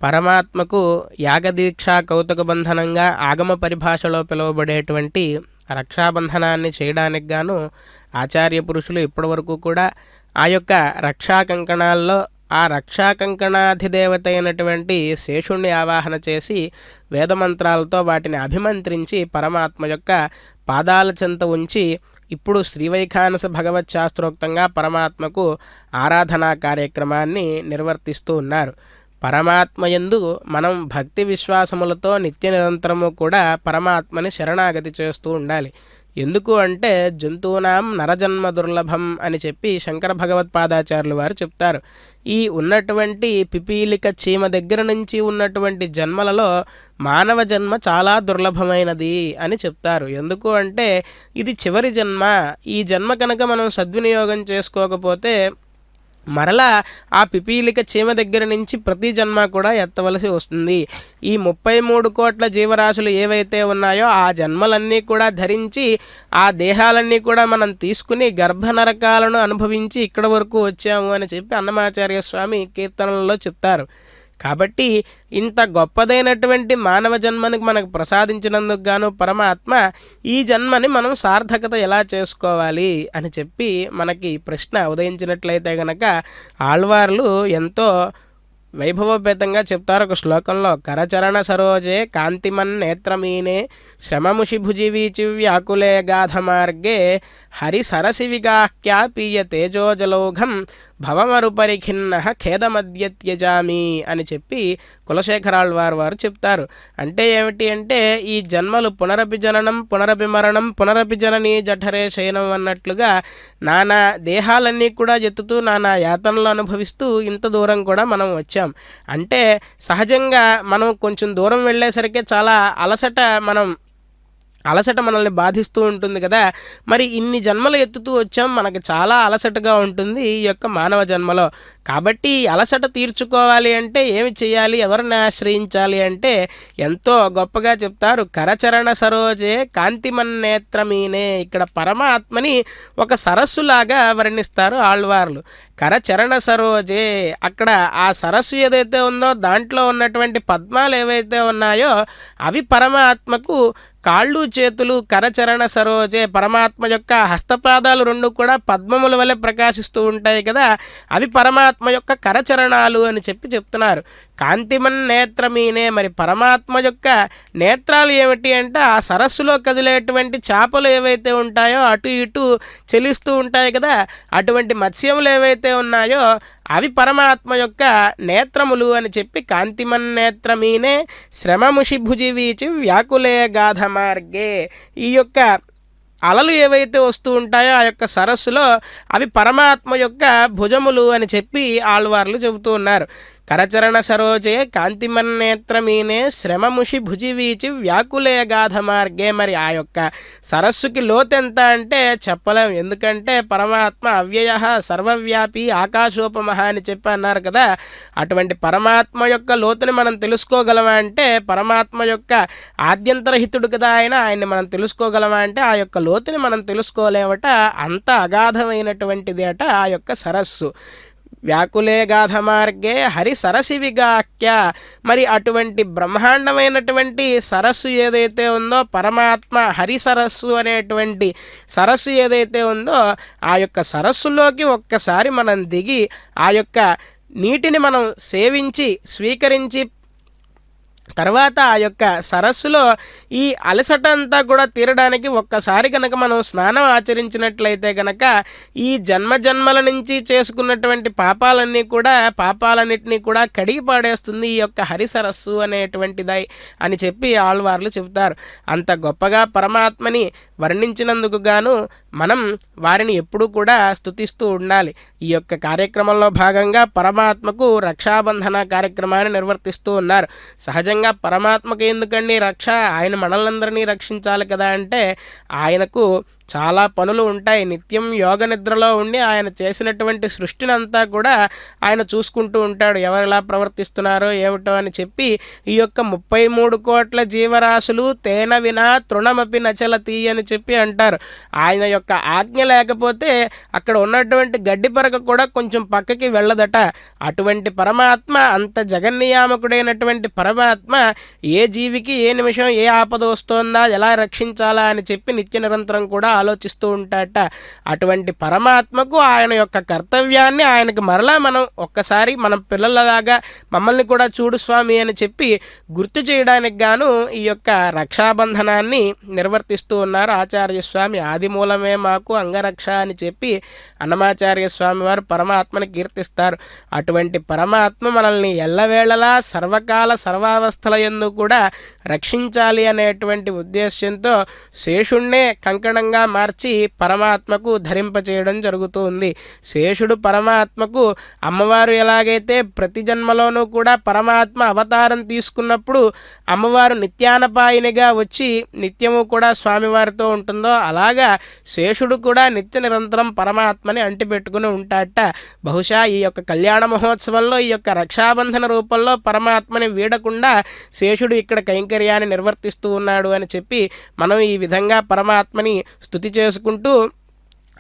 పరమాత్మకు యాగదీక్షా కౌతుక బంధనంగా ఆగమ పరిభాషలో పిలువబడేటువంటి రక్షాబంధనాన్ని చేయడానికి గాను ఆచార్య పురుషులు ఇప్పటివరకు కూడా ఆ యొక్క రక్షా కంకణాల్లో ఆ రక్షా కంకణాధిదేవత అయినటువంటి శేషుణ్ణి ఆవాహన చేసి వేదమంత్రాలతో వాటిని అభిమంత్రించి పరమాత్మ యొక్క పాదాల చెంత ఉంచి ఇప్పుడు శ్రీవైఖానస భగవత్ శాస్త్రోక్తంగా పరమాత్మకు ఆరాధనా కార్యక్రమాన్ని నిర్వర్తిస్తూ ఉన్నారు. పరమాత్మయందు మనం భక్తి విశ్వాసములతో నిత్య నిరంతరము కూడా పరమాత్మని శరణాగతి చేస్తూ ఉండాలి. ఎందుకు అంటే జంతువునాం నరజన్మ దుర్లభం అని చెప్పి శంకర భగవత్పాదాచార్యులు వారు చెప్తారు. ఈ ఉన్నటువంటి పిపీలిక చీమ దగ్గర నుంచి ఉన్నటువంటి జన్మలలో మానవ జన్మ చాలా దుర్లభమైనది అని చెప్తారు. ఎందుకు అంటే ఇది చివరి జన్మ. ఈ జన్మ కనుక మనం సద్వినియోగం చేసుకోకపోతే మరలా ఆ పిపీలిక చీమ దగ్గర నుంచి ప్రతి జన్మ కూడా ఎత్తవలసి వస్తుంది. ఈ 33 కోట్ల జీవరాశులు ఏవైతే ఉన్నాయో ఆ జన్మలన్నీ కూడా ధరించి ఆ దేహాలన్నీ కూడా మనం తీసుకుని గర్భ నరకాలను అనుభవించి ఇక్కడ వరకు వచ్చాము అని చెప్పి అన్నమాచార్య స్వామి కీర్తనలలో చెప్తారు. కాబట్టి ఇంత గొప్పదైనటువంటి మానవ జన్మని మనకు ప్రసాదించినందుకు గాను పరమాత్మ ఈ జన్మని మనం సార్థకత ఎలా చేసుకోవాలి అని చెప్పి మనకి ప్రశ్న ఉదయించినట్లయితే గనక ఆళ్వార్లు ఎంతో వైభవోపేతంగా చెప్తారు ఒక శ్లోకంలో. కరచరణ సరోజే కాంతిమన్ నేత్రమీనే శ్రమముషి భుజివీచి వ్యాకులే గాధ మార్గే హరి సరసి విగాహ్యా పీయ తేజోజలౌఘం భవమరుపరిఖిన్న ఖేదమద్య త్యజామి అని చెప్పి కులశేఖరాళ్వారు వారు చెప్తారు. అంటే ఏమిటి అంటే ఈ జన్మలు పునరపి జననం పునరపి మరణం పునరపి జనని జఠరే శయనం అన్నట్లుగా నానా దేహాలన్నీ కూడా ఎత్తుతూ నానా యాతనలు అనుభవిస్తూ ఇంత దూరం కూడా మనం వచ్చాం. అంటే సహజంగా మనం కొంచెం దూరం వెళ్ళేసరికి చాలా అలసట మనల్ని బాధిస్తూ ఉంటుంది కదా. మరి ఇన్ని జన్మలు ఎత్తుతూ వచ్చాం, మనకి చాలా అలసటగా ఉంటుంది ఈ యొక్క మానవ జన్మలో. కాబట్టి అలసట తీర్చుకోవాలి అంటే ఏమి చేయాలి, ఎవరిని ఆశ్రయించాలి అంటే ఎంతో గొప్పగా చెప్తారు. కరచరణ సరోజే కాంతిమన్నేత్రమీనే. ఇక్కడ పరమాత్మని ఒక సరస్సులాగా వర్ణిస్తారు ఆళ్వార్లు. కరచరణ సరోజే, అక్కడ ఆ సరస్సు ఏదైతే ఉందో దాంట్లో ఉన్నటువంటి పద్మాలు ఏవైతే ఉన్నాయో అవి పరమాత్మకు కాళ్ళు చేతులు. కరచరణ సరోజే, పరమాత్మ యొక్క హస్తపాదాలు రెండు కూడా పద్మముల వలె ప్రకాశిస్తూ ఉంటాయి కదా, అవి పరమాత్మ యొక్క కరచరణాలు అని చెప్పి చెప్తున్నారు. కాంతిమన్ నేత్రమీనే, మరి పరమాత్మ యొక్క నేత్రాలు ఏమిటి అంటే ఆ సరస్సులో కదిలేటువంటి చేపలు ఏవైతే ఉంటాయో అటు ఇటు చెలిస్తూ ఉంటాయి కదా, అటువంటి మత్స్యములు ఏవైతే ఉన్నాయో అవి పరమాత్మ యొక్క నేత్రములు అని చెప్పి కాంతిమన్ నేత్రమీనే శ్రమముషి భుజివీచి వ్యాకులే గాధ మార్గే. ఈ యొక్క అలలు ఏవైతే వస్తూ ఉంటాయో ఆ యొక్క సరస్సులో అవి పరమాత్మ యొక్క భుజములు అని చెప్పి ఆళ్వార్లు చెబుతూ ఉన్నారు. కరచరణ సరోజే కాంతిమన్నేత్రమీనే శ్రమముషి భుజివీచి వ్యాకులే గాధ మార్గే. మరి ఆ యొక్క సరస్సుకి లోతెంత అంటే చెప్పలేం. ఎందుకంటే పరమాత్మ అవ్యయ సర్వవ్యాపి ఆకాశోపమహ అని చెప్పి అన్నారు కదా. అటువంటి పరమాత్మ యొక్క లోతుని మనం తెలుసుకోగలమా అంటే పరమాత్మ యొక్క ఆద్యంతరహితుడు కదా ఆయన్ని మనం తెలుసుకోగలమా అంటే ఆ యొక్క లోతుని మనం తెలుసుకోలేమట. అంత అగాధమైనటువంటిది అట ఆ యొక్క సరస్సు. వ్యాకులే గాధ మార్గే హరి సరసి విగాఖ్య. మరి అటువంటి బ్రహ్మాండమైనటువంటి సరస్సు ఏదైతే ఉందో పరమాత్మ హరి సరస్సు అనేటువంటి సరస్సు ఏదైతే ఉందో ఆ యొక్క సరస్సులోకి ఒక్కసారి మనం దిగి ఆ యొక్క నీటిని మనం సేవించి స్వీకరించి తర్వాత ఆ యొక్క సరస్సులో ఈ అలసట అంతా కూడా తీరడానికి ఒక్కసారి కనుక మనం స్నానం ఆచరించినట్లయితే కనుక ఈ జన్మల నుంచి చేసుకున్నటువంటి పాపాలన్నిటినీ కూడా కడిగి పాడేస్తుంది ఈ యొక్క హరి సరస్సు అనేటువంటిదై అని చెప్పి ఆళ్వార్లు చెబుతారు. అంత గొప్పగా పరమాత్మని వర్ణించినందుకు గాను మనం వారిని ఎప్పుడూ కూడా స్తుతిస్తూ ఉండాలి. ఈ యొక్క కార్యక్రమంలో భాగంగా పరమాత్మకు రక్షాబంధన కార్యక్రమాన్ని నిర్వర్తిస్తూ ఉన్నారు. సహజంగా పరమాత్మకు ఎందుకండి రక్ష, ఆయన మనల్నందరినీ రక్షించాలి కదా అంటే ఆయనకు చాలా పనులు ఉంటాయి. నిత్యం యోగ నిద్రలో ఉండి ఆయన చేసినటువంటి సృష్టిని అంతా కూడా ఆయన చూసుకుంటూ ఉంటాడు. ఎవరెలా ప్రవర్తిస్తున్నారో ఏమిటో అని చెప్పి ఈ యొక్క 33 కోట్ల జీవరాశులు తేన వినా తృణమపి నచలతి అని చెప్పి అంటారు. ఆయన యొక్క ఆజ్ఞ లేకపోతే అక్కడ ఉన్నటువంటి గడ్డి పరక కూడా కొంచెం పక్కకి వెళ్ళదట. అటువంటి పరమాత్మ, అంత జగన్నియామకుడైనటువంటి పరమాత్మ ఏ జీవికి ఏ నిమిషం ఏ ఆపద వస్తోందా, ఎలా రక్షించాలా అని చెప్పి నిత్య నిరంతరం కూడా ఆలోచిస్తూ ఉంటాడట. అటువంటి పరమాత్మకు ఆయన యొక్క కర్తవ్యాన్ని ఆయనకు మరలా మనం ఒక్కసారి మనం పిల్లలలాగా మమ్మల్ని కూడా చూడు స్వామి అని చెప్పి గుర్తు చేయడానికి గాను ఈ యొక్క రక్షాబంధనాన్ని నిర్వర్తిస్తూ ఉన్నారు ఆచార్య స్వామి. ఆది మూలమే మాకు అంగరక్ష అని చెప్పి అన్నమాచార్య స్వామి వారు పరమాత్మని కీర్తిస్తారు. అటువంటి పరమాత్మ మనల్ని ఎల్లవేళలా సర్వకాల సర్వావస్థల యందు కూడా రక్షించాలి అనేటువంటి ఉద్దేశ్యంతో శేషుణ్ణే కంకణంగా మార్చి పరమాత్మకు ధరింపచేయడం జరుగుతూ ఉంది. శేషుడు పరమాత్మకు అమ్మవారు ఎలాగైతే ప్రతి జన్మలోనూ కూడా పరమాత్మ అవతారం తీసుకున్నప్పుడు అమ్మవారు నిత్యానపాయినిగా వచ్చి నిత్యము కూడా స్వామివారితో ఉంటుందో అలాగా శేషుడు కూడా నిత్య నిరంతరం పరమాత్మని అంటిపెట్టుకుని ఉంటాడట. బహుశా ఈ యొక్క కళ్యాణ మహోత్సవంలో ఈ యొక్క రక్షాబంధన రూపంలో పరమాత్మని వీడకుండా శేషుడు ఇక్కడ కైంకర్యాన్ని నిర్వర్తిస్తూ ఉన్నాడు అని చెప్పి మనం ఈ విధంగా పరమాత్మని స్తుతి చేసుకుంటూ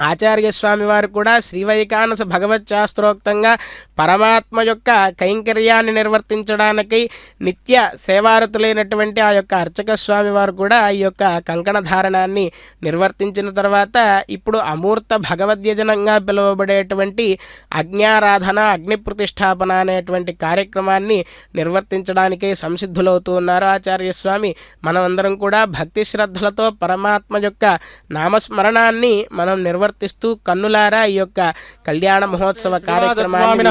ఆచార్య స్వామి వారు కూడా శ్రీవైకానస భగవత్ శాస్త్రోక్తంగా పరమాత్మ యొక్క కైంకర్యాన్ని నిర్వర్తించడానికి నిత్య సేవారతులైనటువంటి ఆ యొక్క అర్చక స్వామి వారు కూడా ఈ యొక్క కంకణ ధారణాన్ని నిర్వర్తించిన తర్వాత ఇప్పుడు అమూర్త భగవద్యజనంగా పిలువబడేటువంటి అగ్న్యారాధన, అగ్ని ప్రతిష్టాపన అనేటువంటి కార్యక్రమాన్ని నిర్వర్తించడానికి సంసిద్ధులవుతూ ఉన్నారు ఆచార్య స్వామి. మనమందరం కూడా భక్తి శ్రద్ధలతో పరమాత్మ యొక్క నామస్మరణాన్ని మనం నిర్వర్తిస్తూ కన్నులారా ఈ యొక్క కళ్యాణ మహోత్సవ కార్యక్రమాన్ని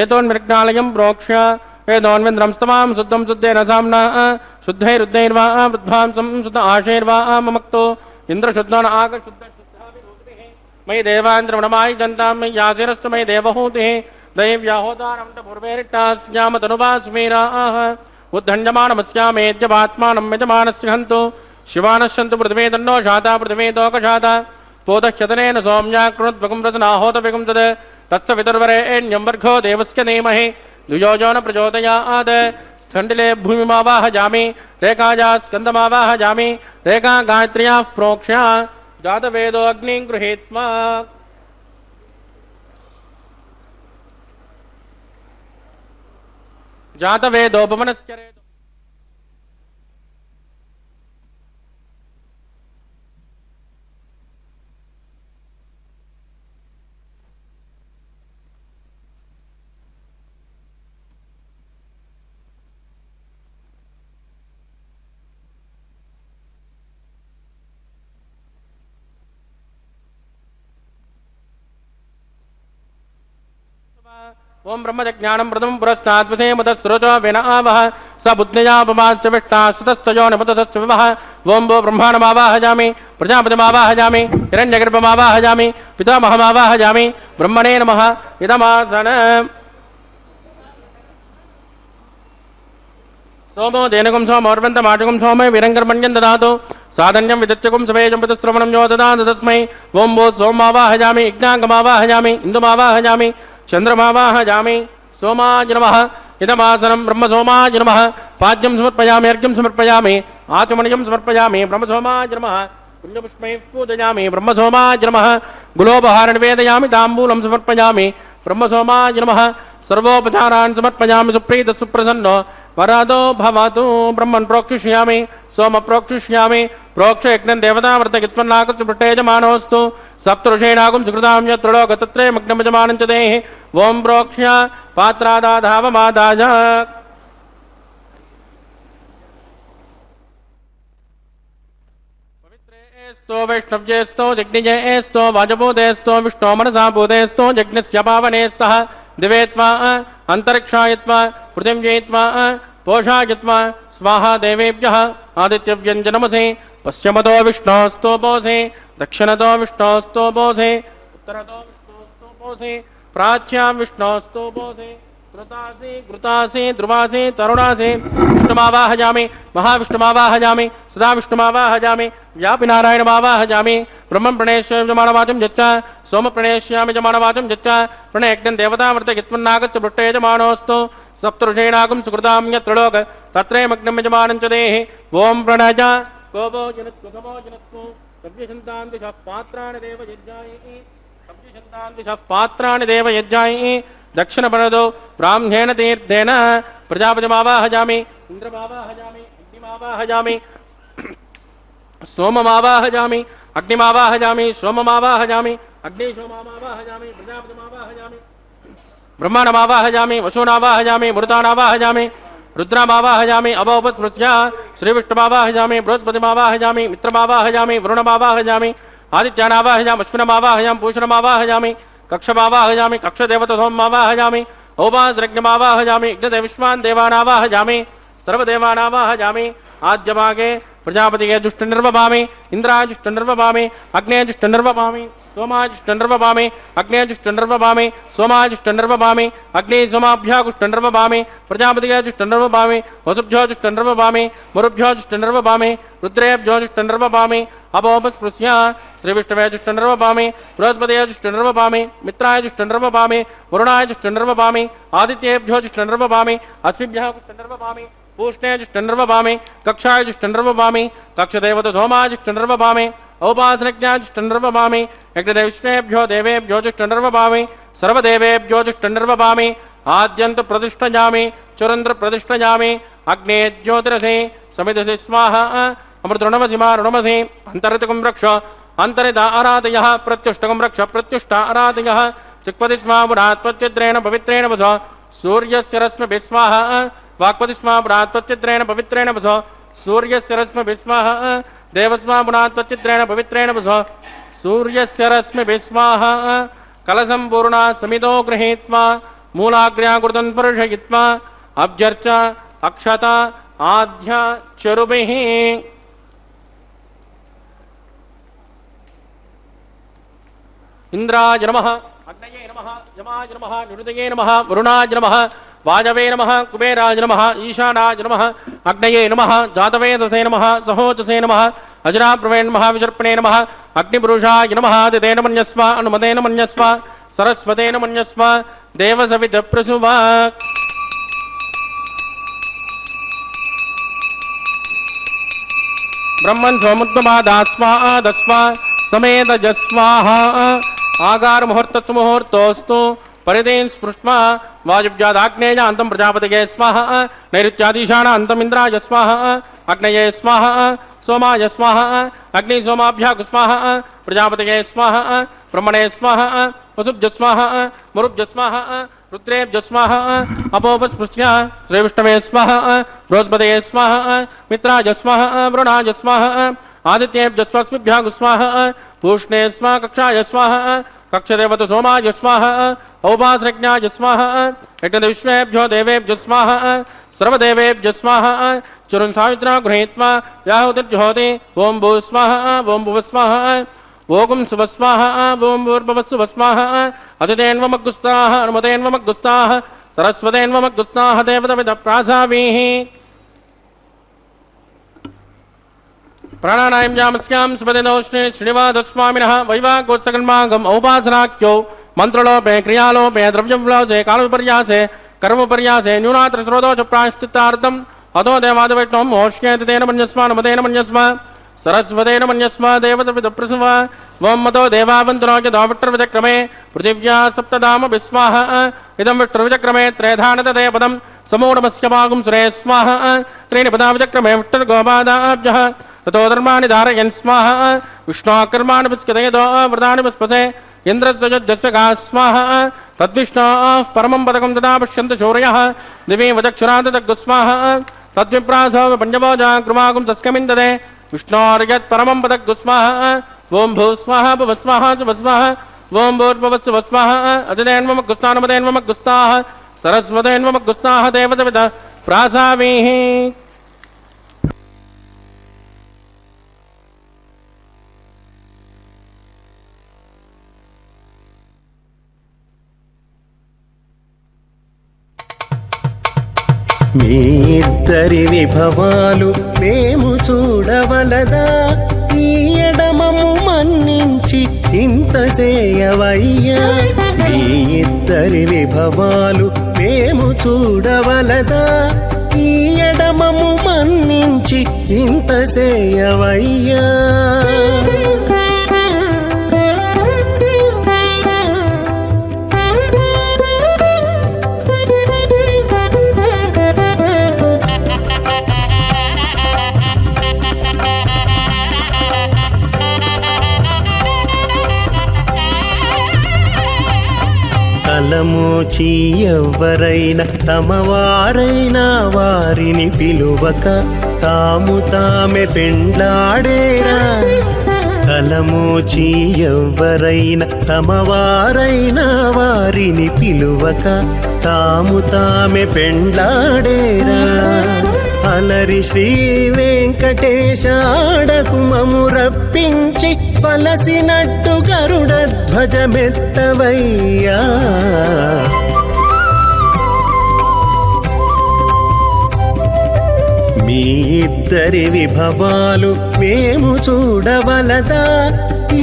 ఏతోన్మృగ్నాలయం ప్రోక్ష ఏదోన్వింద్రం స్తమాం శుద్ధం శుద్ధేన సామ్నా శుద్ధైరుద్ధైర్వా వృద్ధాంసం శుద్ధ ఆశైర్వా మమక్తో ఇంద్రశుద్ధోన ఆగ శుద్ధ శుద్ధాభిరూపిః మయి దేవాంద్రమణమాయి జంతాం మయి యాసిరస్తు మయి దేవహూతిః దైవ్యాహోదారం త పూర్వేరిట్టాస్యామ తనువాస్మీరాః ఉద్ధన్యమానమస్యామేద్యవాత్మానం యజమానస్య హంతు శివానశ్యంతు పృథివీ తన్నో శాతా పృథివీ తోకశాత పోతక్షతనేన సౌమ్యాకృణద్వకం రసనాహోతవికం తద్ తత్సవితుర్వరేణ్యం వర్గో దేవస్య ధీమహి ధియో న ప్రచోదయాత్ స్థండిలే భూమిమావాహజామి రేఖాయా స్కందమావాహజామి రేఖా గాయత్ర్యాః ప్రోక్ష జాతవేదో అగ్నిం గృహీత్వా జాతవేదోపమనస్కరే ओम ब्रह्मज्ञानं प्रथम पुरस्ताद्वसे मुदस्रोचो विनावः स बुद्ध्यापमाश्च विष्टास्तयो निमुदस्य विवः ओम वो ब्रह्माणमावाहयामि प्रजापतिमावाहयामि हिरण्यगर्भमावाहयामि पितामहमावाहयामि ब्रह्मणे नमः इदमासन सोमो देनकं सोमोर्वन्तमाचकं सोमे वीरङ्कर्मण्यं ददातु साधन्यं विदत्यकं सवेजं पितस्रवणं यो ददातु तस्मै ओम वो सोममावाहयामि यज्ञाङ्गमावाहयामि इन्दुमावाहयामि चंद्रमावाहयामि सोमाय नमः इदमासनं ब्रह्मसोमाय नमः पाद्यं समर्पयामि अर्घ्यं समर्पयामि आचमनीयं समर्पयामि ब्रह्मसोमाय नमः पुण्यपुष्पैः पूजयामि ब्रह्मसोमाय नमः गुलोपहार निवेदयामि ताम्बूलं समर्पयामि ब्रह्मसोमाय नमः सर्वोपचारान् समर्पयामि सुप्रीतः सुप्रसन्नो वरदो भवतु ब्रह्मन् प्रोक्षिष्यामि सोम प्रोक्षिष्यामि प्रोक्ष यज्ञं देवतावर्तकित्वन्नाकस्य पृष्ठेजमानोऽस्तु सप्तऋषीणागुं सुकृतां यत्रोलोकतत्रे मग्नमजमानं च देहि ओं प्रोक्ष्य पात्रादाधावमादाय पवित्रेस्तो वैष्णव्येस्तो जग्निजेस्तो वाजबोधेस्तो विष्णो मनसा बोधेस्तो यज्ञस्य पावनेस्तः दिवेत्वा अंतरिक्षायत्वा पृथिव्येत्वा पोषायत्वा स्वाहा देवेभ्यः आदित्यव्यञ्जनमसे पश्चिमतो विष्णोस्तोपोसे दक्षिणतो विष्णोस्तोपोसे उत्तरतो विष्णोस्तोपोसे प्राच्यां विष्णोस्तोपोसे श्रुतासि घृतासि ध्रुवासि तरुणासि विष्णुमावाहयामि महाविष्णुमावाहयामि सदा विष्णुमावाहयामि व्यापि नारायणमावाहयामि ब्रह्मं प्रणेष्यामि यजमानवाचं यच्च सोम प्रणेष्यामि यजमानवाचं यच्च प्रणयज्ञं देवतामृत यत्वन्नागच्छ पृष्ठे यजमानोऽस्तु सप्तऋषीणागं सुकृतां यत्रलोक तत्रैमग्नं यजमानं च देहि ॐ प्रणज कोपो जनत्वो समो जनत्वो सव्यशन्तान् दिशः पात्राणि देवयज्ञायै सव्यशन्तान् दिशः पात्राणि देवयज्ञायै दक्षिणपणदो ब्राह्मणेन तीर्थेन प्रजापतिमावाहयामि इन्द्रमावाहयामि अग्निमावाहयामि सोममावाहयामि अग्निमावाहयामि सोममावाहयामि अग्निसोममावाहयामि प्रजापतिमावाहयामि ब्रह्माणमावाहयामि वसूनावाहयामि मरुतानावाहयामि रुद्रामावाहयामि अवोपस्पृश्य श्रीविष्णुमावाहयामि बृहस्पतिमावाहयामि मित्रमावाहयामि वरुणमावाहयामि आदित्यानावाहयामि अश्विनमावाहयामि पूषणमावाहयामि कक्षमावाहयामि कक्षदेवतसोममावाहयामि औपासरज्ञमावाहयामि यज्ञदेविष्मान् देवानावाहयामि सर्वदेवानावाहयामि आद्यभागे प्रजापतिगे जुष्टनिर्वपामि इन्द्राय जुष्टनिर्वपामि अग्ने जुष्टनिर्वपामि सोमाय जुष्टनिर्वपामि अग्ने जुष्टनिर्वपामि सोमाय जुष्टनिर्वपामि अग्ने सोमाभ्यः जुष्टनिर्वपामि प्रजापतिगे जुष्टनिर्वपामि वसुभ्यो जुष्टनिर्वपामि मरुभ्यो जुष्टनिर्वपामि रुद्रेभ्यो जुष्टनिर्वपामि अपोपस्पृश्य श्रीविष्णवे जुष्टनिर्वपामि बृहस्पतये जुष्टनिर्वपामि मित्राय जुष्टनिर्वपामि वरुणाय जुष्टनिर्वपामि आदित्येभ्यो जुष्टनिर्वपामि अश्विभ्यः जुष्टनिर्वपामि पूष्णे जुष्टनिर्वपामि कक्षाय जुष्टनिर्वपामि कक्षदेवत सोमाय जुष्टनिर्वपामि औपासनज्ञाय जुष्टनिर्वपामि यज्ञदेविष्णेभ्यो देवेभ्यो जुष्टनिर्वपामि सर्वदेवेभ्यो जुष्टनिर्वपामि आद्यन्त प्रतिष्ठयामि चुरन्द्र प्रतिष्ठयामि अग्ने ज्योतिरसि समिधसि स्वाहा अमृतृणमसि मा ऋणमसि अन्तरितकं रक्ष अन्तरित आराधयः प्रत्युष्टकं रक्ष प्रत्युष्ट आराधयः चिक्पति स्मा पुरात्वच्चिद्रेण पवित्रेण वस सूर्यस्य रश्मिभिः स्वाहा वाक्पति स्मा पुरात्वच्चिद्रेण पवित्रेण वस सूर्यस्य रश्मिभिः स्वाहा देवस्मा पुरात्वच्चिद्रेण पवित्रेण वस सूर्यस्य रश्मिभिः स्वाहा कलशं पूर्णा समितो गृहीत्वा मूलाग्र्याकृतं स्पर्शयित्वा अभ्यर्च अक्षता आध्या चरुभिः इंद्राय नमः अग्नये नमः यमाय नमः निरुदये नमः वरुणाय नमः वाजवे नमः कुबेराय नमः ईशानाय नमः अग्नये नमः जातवेदसे नमः सहोचसे नमः अजराप्रवे नमः विसर्पणे नमः अग्निपुरुषाय नमः आदितेन मन्यस्व अनुमतेन मन्यस्व सरस्वतेन मन्यस्व देवसवितप्रसुवाक् ब्रह्मन् सोमुद्गमादास्वादस्वा समेतजस्वाहा आगार मुहूर्तोस्तु परिदेन स्पृष्ट्वा वायुव्यादाग्नेय अंतं प्रजापतिगे स्वाहा नैऋत्यादीशान अंतं इंद्राय स्वाहा अग्नये स्वाहा सोमाय स्वाहा अग्नि सोमाभ्यां स्वाहा प्रजापतिगे स्वाहा ब्रह्मणे स्वाहा वसुभ्य स्वाहा मरुभ्य स्वाहा रुद्रेभ्य स्वाहा अपोपस्पृश्य श्रीविष्णवे स्वाहा बृहस्पतये स्वाहा मित्राय स्वाहा वरुणाय स्वाहा आदित्येभ्य स्वस्मिभ्यः स्वाहा पूष्णे स्वाहा कक्षाय स्वाहा कक्षदेवत सोमाय स्वाहा औपासनज्ञाय स्वाहा यज्ञदेविष्णेभ्यो देवेभ्यो स्वाहा सर्वदेवेभ्यो स्वाहा चुरं सावित्रा गृहीत्वा व्याहुतिर्जुहोति ओं भू स्वाहा ओं भुव स्वाहा ओं शुभ स्वाहा ओं भूर्भुवस्सुभ स्वाहा अतिथेन्वमग्गुस्ताः अनुमतेन्वमग्गुस्ताः सरस्वतेन्वमग्गुस्ताः देवतविदप्रासावीः प्राणानायं यामस्यां सुपदिनोष्णे श्रीनिवासस्वामिनः वैवागोत्सकन्मागम् औपासनाख्यो मन्त्रलोपे क्रियालोपे द्रव्यविलासे कालविपर्यासे कर्मविपर्यासे न्यूनात्र स्रोतोच प्रायश्चित्तार्थम् अतो देवादिवैष्णवं मोक्ष्येति तेन मन्यस्व अनुमतेन मन्यस्व सरस्वतेन मन्यस्व देवतविदप्रसव वं मतो देवावन्तुनो विष्टुर्विचक्रमे पृथिव्या सप्तधाम विस्वाहा इदं विष्टुर्विचक्रमे त्रेधानतदे पदं समूढमस्य भागं सुरे स्वाहा त्रीणि पदा विचक्रमे विष्टुर्गोपादाभ्यः ततो धर्माणि धारयन् स्वाहा विष्णोकर्माणि विस्कतयतो व्रतानि विस्पसे इन्द्रस्वजस्य स्वाहा तद्विष्णोः परमं पदकं तदा पश्यन्तु शौर्यः दिवि वचक्षुरान्ततग्गुस्वाहा तद्विप्रासो पञ्चभोजा कृमागुं तस्कमिन्ददे विष्णोर्यत् परमं पदग्गुस्वाहा ओं भू स्वाहा भुव स्वाहा शुभ स्वाहा ओं भूर्भुवस्सुभ स्वाहा अतिथेन्वमग्गुस्ताः सरस्वतेन्वमग्गुस्ताः देवतविद प्रासावीः మీ ఇద్దరి విభవాలు మేము చూడవలదా, ఈ ఎడమము మన్నించి ఇంత చేయవయ్యా. మీ ఇద్దరి విభవాలు మేము చూడవలదా, ఈ ఎడమము మన్నించి ఇంత చేయవయ్యా. తలమోచి ఎవ్వరైనా తమవారైనా వారిని పిలువక తాము తామే పెండ్లాడేరా. తలమోచి ఎవ్వరైనా తమవారైనా వారిని పిలువక తాము తామే పెండ్లాడేరా. అలరి శ్రీ వెంకటేశ ఆడకు మము రప్పించి పలసినట్టు గరుడ ధ్వజమెత్తవయ్యా. మీ ఇద్దరి విభవాలు మేము చూడవలదా,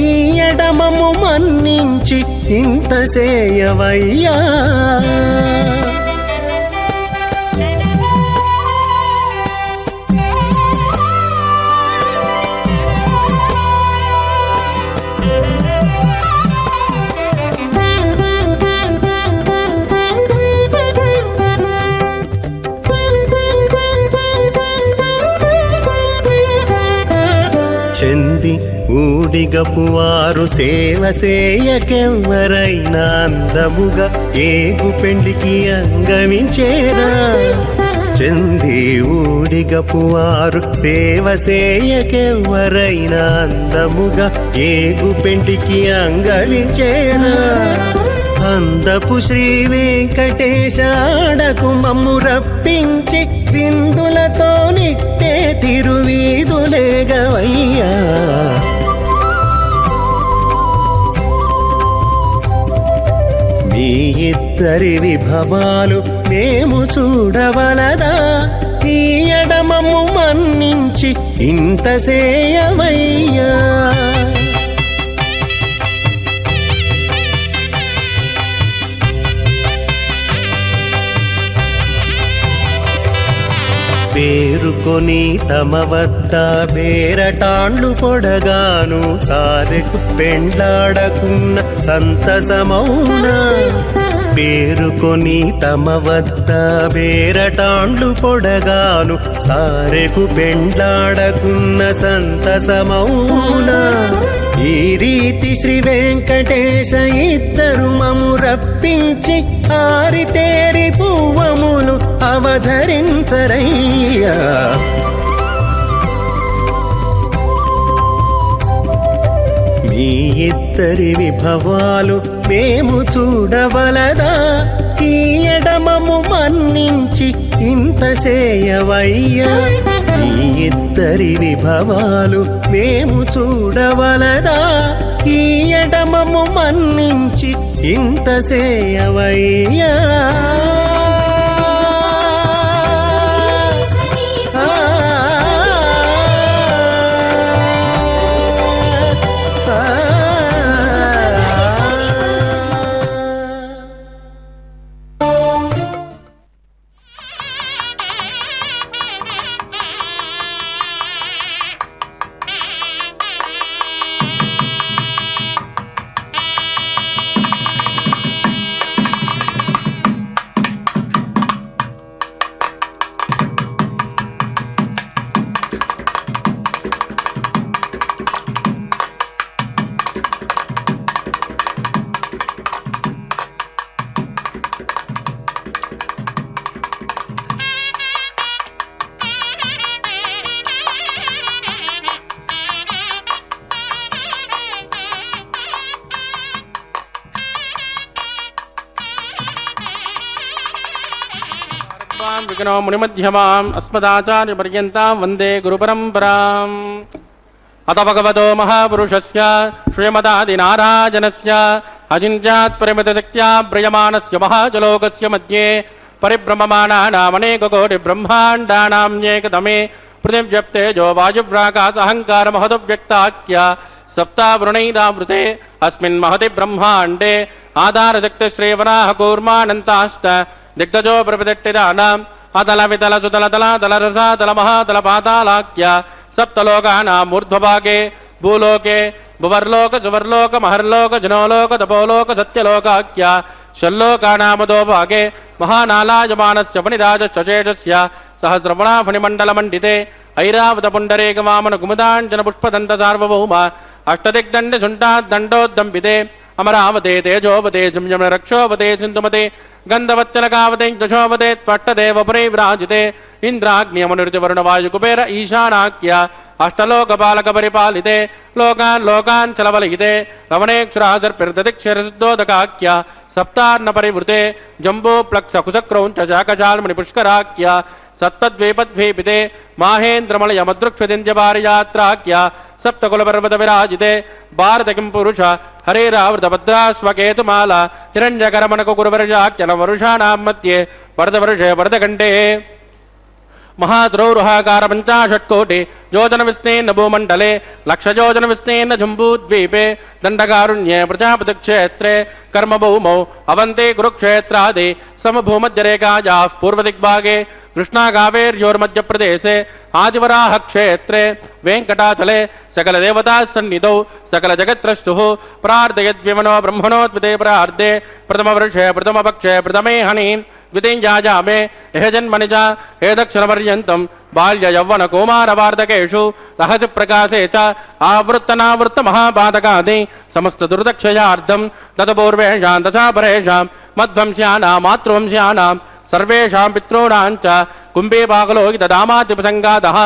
ఈ ఎడమము మన్నించి ఇంత చేయవయ్యా. చెంది ఊడిగపువారు సేవ సేయకెవ్వరైనా అందముగా ఏగు పెండికి అంగమించేరా. చెంది ఊడిగపువారు సేవ సేయకెవ్వరైనా అందముగా ఏగు పెండికి అంగమించేరా. అందపు శ్రీ వెంకటేశ ఆడకు మమ్ము రప్పించి విందులతో నిట్టే తిరువీధులేగవయ్యా. మీ ఇద్దరి విభవాలు మేము చూడవలదా, ఈ ఎడమము మన్నించి ఇంత చేయవయ్యా. పేరుకొని తమ వద్ద బేరటాండ్లు పొడగాను సారెకు పెండ్లాడకున్న సంతసమౌనా. పేరుకొని తమ వద్ద బేరటాండ్లు పొడగాను సారెకు పెండ్లాడకున్న సంతసమౌనా. ఈ రీతి శ్రీ వెంకటేశ ఇద్దరు మము రప్పించి ఆరితేరి పువ్వములు అవధరించరయ్యా. మీ ఇద్దరి విభవాలు మేము చూడవలదా, ఈ ఎడమము మన్నించి ఇంత చేయవయ్యా. మీ ఇద్దరి విభవాలు మేము చూడవలదా, ఈ ఎడమము మన్నించి ఇంత చేయవయ్యా. విఘ్నో మునిమధ్యమాం అస్మదాచార్యపర్యంతాం వందే గురుపరంపరాం. అత భగవతో మహాపురుషస్య శ్రీమదాదినారాయణస్య అచింత్యాత్ పరిమితశక్త్యా ప్రయమానస్య మహాజలోకస్య మధ్యే परिभ्रममाणानामनेककोटि ब्रह्माण्डानाम्येकतमे पृथिव्यप्तेजो वायुव्राकाशहङ्कार महदव्यक्ताख्य सप्तावृणैरावृते अस्मिन् महति ब्रह्माण्डे आधारशक्तिश्रीवराह कूर्मानन्ताश्च दिग्गजो प्रविदिट्टिदानाम् अतल वितल सुतल तलातल रसातल महातल पातालाख्य सप्तलोकानाम् ऊर्ध्वभागे भूलोके भुवर्लोक सुवर्लोक महर्लोक जनोलोक तपोलोक सत्यलोकाख्य षल्लोकानामदो भागे महानालायमानस्य फणिराजश्चेजस्य सहस्रवणा फणिमण्डलमण्डिते ऐरावतपुण्डरीकवामन कुमुदाञ्जनपुष्पदन्त सार्वभौम अष्टदिग्दण्ड सुण्डाद्दण्डोद्दम्बिते अमरावते तेजोवते संयमरक्षोवते सिन्धुमते गन्धवत्यलकावते दशोवते त्वट्टदेवपुरे विराजिते इन्द्राग्नियमनुर्जवरुणवायुकुबेर ईशानाख्य अष्टलोकपालकपरिपालिते लोकान् लोकान् चलवलयिते रवणेक्षुरासर्पिर्ददिक्षरसिद्धोदकाख्य सप्तार्णपरिवृते जम्बूप्लक्षकुशक्रौञ्च शाकशाल्मणिपुष्कराख्य सप्तद्वीपद्वीपिते माहेन्द्रमलयमदृक्षदिन्द्यपारियात्राख्य सप्तकुलपर्वतविराजिते भारतकिं पुरुष हरेरावृतभद्रास्वकेतुमाला हिरण्यकरमणकुकुरवर्षाख्य नववर्षाणां मध्ये वरदवर्षे वरदखण्डे महासरोरुहाकार 50 कोटि योजन विस्तीर्ण भूमंडले लक्षयोजन विस्तीर्ण जम्बूद्वीपे दंडकारुण्ये प्रजापति क्षेत्रे कर्मभूमौ अवन्ते कुरुक्षेत्रादि समभूमध्यरेखायाः पूर्वदिग्भागे कृष्णाकावेर्योर्मध्यप्रदेशे आदिवराह क्षेत्रे वेङ्कटाचले सकलदेवताः सन्निधौ सकलजगत्त्रष्टुः प्रार्थयद्विमनो ब्रह्मणोद्विते प्रार्थे प्रथमवर्षे प्रथमपक्षे प्रथमे हनि द्वितीयाजामे यह जन्मनिजा हे दक्षिणपर्यन्तं बाल्य यौवन कौमारवार्धकेषु रहस्य प्रकाशे च आवृत्तनावृत्त महापातकादि समस्त दुर्दक्षयार्धं तत्पूर्वेषां तथा परेषां मध्वंस्यानां मातृवंस्यानां सर्वेषां पितॄणां च कुम्भीपाकलोहितदामातिपसङ्गातः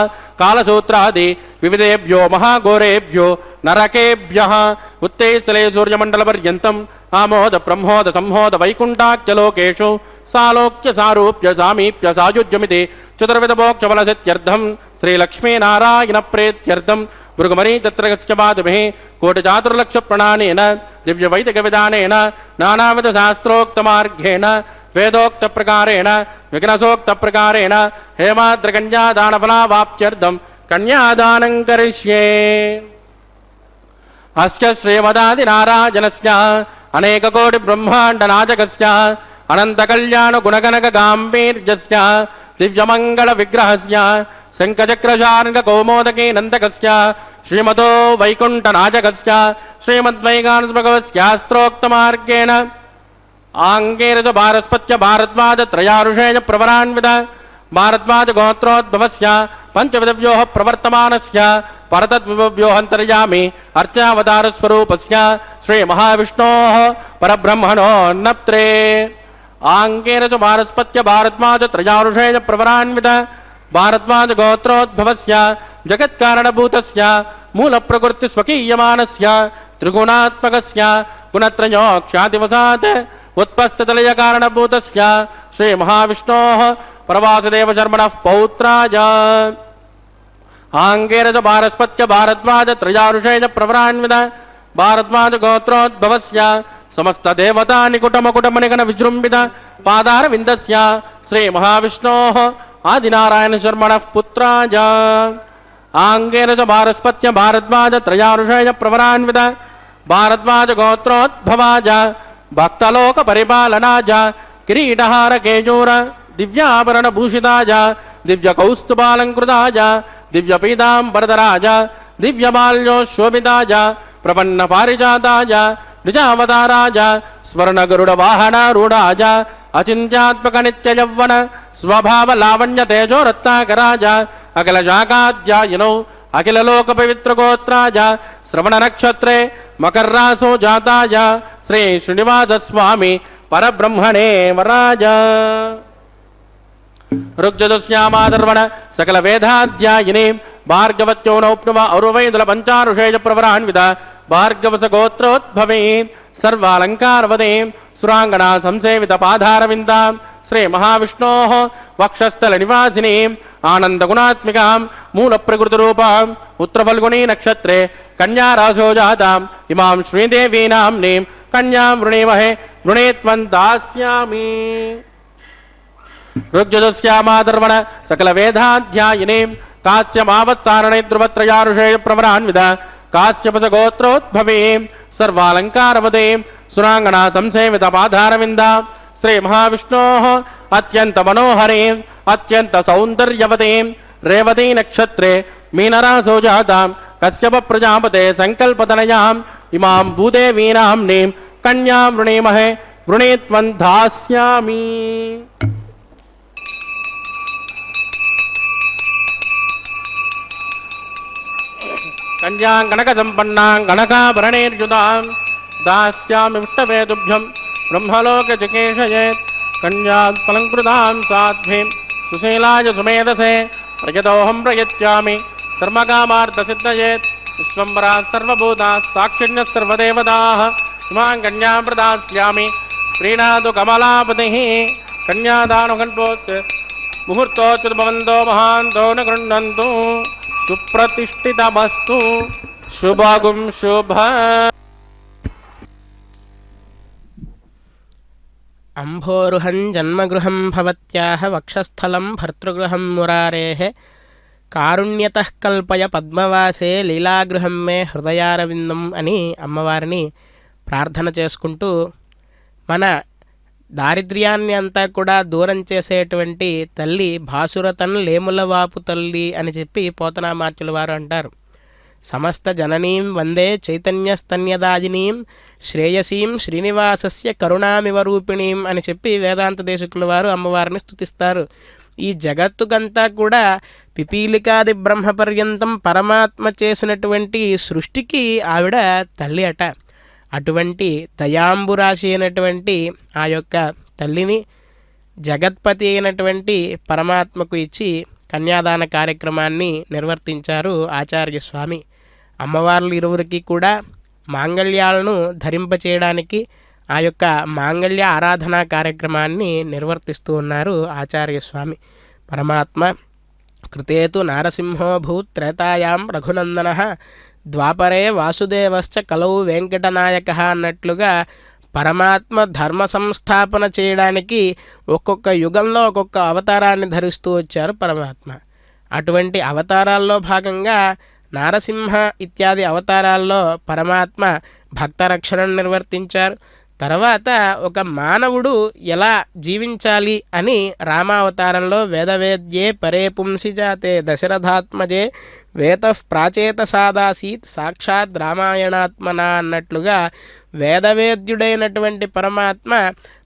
कालसूत्रादि विविधेभ्यो महाघोरेभ्यो नरकेभ्यः उत्तैस्थले सूर्यमण्डलपर्यन्तम् आमोद ब्रह्मोद संहोद वैकुण्ठाख्यलोकेषु सालोक्य सारूप्य सामीप्य सायुज्यमिति चतुर्विधमोक्षफलसिद्ध्यर्थं श्रीलक्ष्मीनारायणप्रीत्यर्थं भृगुमरी तत्रगस्य पादभिः कोटिचातुर्लक्षप्रणानेन दिव्यवैदिकविधानेन नानाविधशास्त्रोक्तमार्गेण वेदोक्तप्रकारेण विघ्नसोक्तप्रकारेण हेमाद्रकन्यादानफलावाप्त्यर्थं कन्यादानं करिष्ये। अस्य श्रीमदादिनारायणस्य अनेककोटिब्रह्माण्डनायकस्य अनन्तकल्याणगुणगणकगाम्भीर्यस्य दिव्यमङ्गलविग्रहस्य शङ्खचक्रशार्ङ्गकौमोदकी नन्दकस्य श्रीमतो वैकुण्ठनायकस्य श्रीमद्वैगानसभगवस्यास्त्रोक्तमार्गेण आङ्गेरस भारस्पत्य भारद्वाज त्रयारुषेय प्रवरान्वित भारद्वाज गोत्रोद्भवस्य पंचविधव्योः प्रवर्तमानस्य परतद्विभव्योऽन्तर्यामि अर्चावतारस्वरूपस्य श्रीमहाविष्णोः परब्रह्मणो नप्त्रे आङ्गेरस भारस्पत्य भारद्वाज त्रयारुषेय प्रवरान्वित भारद्वाज गोत्रोद्भवस्य जगत्कारणभूतस्य मूलप्रकृतिस्वकीयमानस्य त्रिगुणात्मकस्य गुणत्रयोक्षादिवसात् उत्पस्थितलयकारणभूतस्य श्रीमहाविष्णोः प्रवासदेवशर्मणः पौत्राय आङ्गेरस भारस्पत्य भारद्वाज त्रयारुषेय प्रवरान्वित भारद्वाज गोत्रोद्भवस्य समस्तदेवता निकुटमकुटमनिगण विजृम्भित पादारविन्दस्य श्रीमहाविष्णोः आदिनारायणशर्मणः पुत्राय आङ्गेरस भारस्पत्य भारद्वाज त्रयारुषेय प्रवरान्वित भारद्वाज गोत्रोद्भवाज भक्तलोक परिपालनाज किरीटहार केजूर दिव्याभरणभूषिताज दिव्यकौस्तुभालङ्कृताज दिव्यपीताम्बरधराज दिव्यमाल्योशोभिताज प्रपन्न पारिजाताज निजावताराज स्वर्णगरुडवाहनारूढाज अचिन्त्यात्मक नित्ययौवन स्वभाव लावण्य तेजो रत्नाकराज अखिलशाखाध्यायिनौ अखिललोकपवित्रगोत्राज श्रवण नक्षत्रे मकर्रासो जाताय श्री श्रीनिवास स्वामी परब्रह्मणे वराज ऋग्यजुश्यामादर्वण सकल वेदाध्यायिनी भार्गवत्यो नौप्नव औरवैदल पंचारुषेय प्रवरान्वित भार्गवस गोत्रोद्भवे सर्वालंकारवदे सुरांगना संसेवित पाधारविन्दां श्री महाविष्णोः वक्षस्थल निवासिनी आनंद गुणात्मिकां मूल प्रकृति रूपां उत्तरफल्गुनी नक्षत्रे कन्या राशो जातां इमां श्रीदेवी नाम्नीं कन्यां वृणीमहे वृणीत्वं दास्यामि। ఋగ్యజస్యామాదర్వణ సకల వేదాధ్యాయినీం కాశ్యమావత్సారణే ధ్రువత్రయారుషేయ ప్రవరాన్విద కాశ్యపసగోత్రోద్భవీం సర్వాలంకారవదీం సురాంగణా సంసేవిత పాధారవింద శ్రీ మహావిష్ణోః అత్యంత మనోహరీం అత్యంత సౌందర్యవతీం రేవతీ నక్షత్రే మీనరాసో జాతాం కశ్యప ప్రజాపతే సంకల్పతనయాం ఇమాం భూదేవీనాంనీం కన్యాం వృణీమహే వృణీత్వం దాస్యామి. కన్యాం గణక సంపన్నాం గణకాభరణైర్యుతాం దాస్యామి విష్ణవే తుభ్యం బ్రహ్మలోక చికేషయేత్ కన్యాత్ఫలంకృతాం సాధ్వీం సుశీలాయ సుమేధసే ప్రయతోహం ప్రయత్యామి ధర్మకామార్థసిద్ధయేత్ విశ్వంబరా సర్వభూతా సాక్షిణ్య సర్వదేవతాః ఇమాం కన్యాం ప్రదాస్యామి ప్రీణాతు కమలాపతిః కన్యాదానుకల్పోత్ ముహూర్తోచ్యుతభవంతో మహాంతో న గృహ్ణन्तు సుప్రతిష్ఠితమస్తు శుభగుం శుభ. అంభోరుహం జన్మగృహం భవత్యాః వక్షస్థలం భర్తృగృహం మురారేః కారుణ్యతః కల్పయ పద్మవాసే లీలాగృహం మే హృదయారవిందం అని అమ్మవారిని ప్రార్థన చేసుకుంటూ మన దారిద్ర్యాన్ని అంతా కూడా దూరం చేసేటువంటి తల్లి భాసురతన్ లేములవాపు తల్లి అని చెప్పి పోతనామాత్యుల వారు అంటారు. సమస్త జననీం వందే చైతన్యస్తన్యదాయినీం శ్రేయసీం శ్రీనివాసస్య కరుణామివ రూపిణీం అని చెప్పి వేదాంత దేశికుల వారు అమ్మవారిని స్తుతిస్తారు. ఈ జగత్తుకంతా కూడా పిపీలికాది బ్రహ్మపర్యంతం పరమాత్మ చేసినటువంటి సృష్టికి ఆవిడ తల్లి అట. అటువంటి దయాంబురాశి అయినటువంటి ఆ యొక్క తల్లిని జగత్పతి అయినటువంటి పరమాత్మకు ఇచ్చి కన్యాదాన కార్యక్రమాన్ని నిర్వర్తించారు ఆచార్య స్వామి. అమ్మవార్లు ఇరువురికి కూడా మాంగళ్యాలను ధరింపచేయడానికి ఆ యొక్క మాంగళ్య ఆరాధనా కార్యక్రమాన్ని నిర్వర్తిస్తూ ఉన్నారు ఆచార్య స్వామి. పరమాత్మ కృతేతు నారసింహో భూత్ త్రేతాయాం రఘునందనః ద్వాపరే వాసుదేవశ్చ కలౌ వెంకటనాయకః అన్నట్లుగా పరమాత్మ ధర్మ సంస్థాపన చేయడానికి ఒక్కొక్క యుగంలో ఒక్కొక్క అవతారాన్ని ధరిస్తూ వచ్చారు పరమాత్మ. అటువంటి అవతారాల్లో భాగంగా నారసింహ ఇత్యాది అవతారాల్లో పరమాత్మ భక్త రక్షణను నిర్వర్తించారు. తర్వాత ఒక మానవుడు ఎలా జీవించాలి అని రామావతారంలో వేదవేద్యే పరే పుంసి జాతే దశరథాత్మజే వేతః ప్రాచేత సాదాసీత్ సాక్షాత్ రామాయణాత్మన అన్నట్లుగా వేదవేద్యుడైనటువంటి పరమాత్మ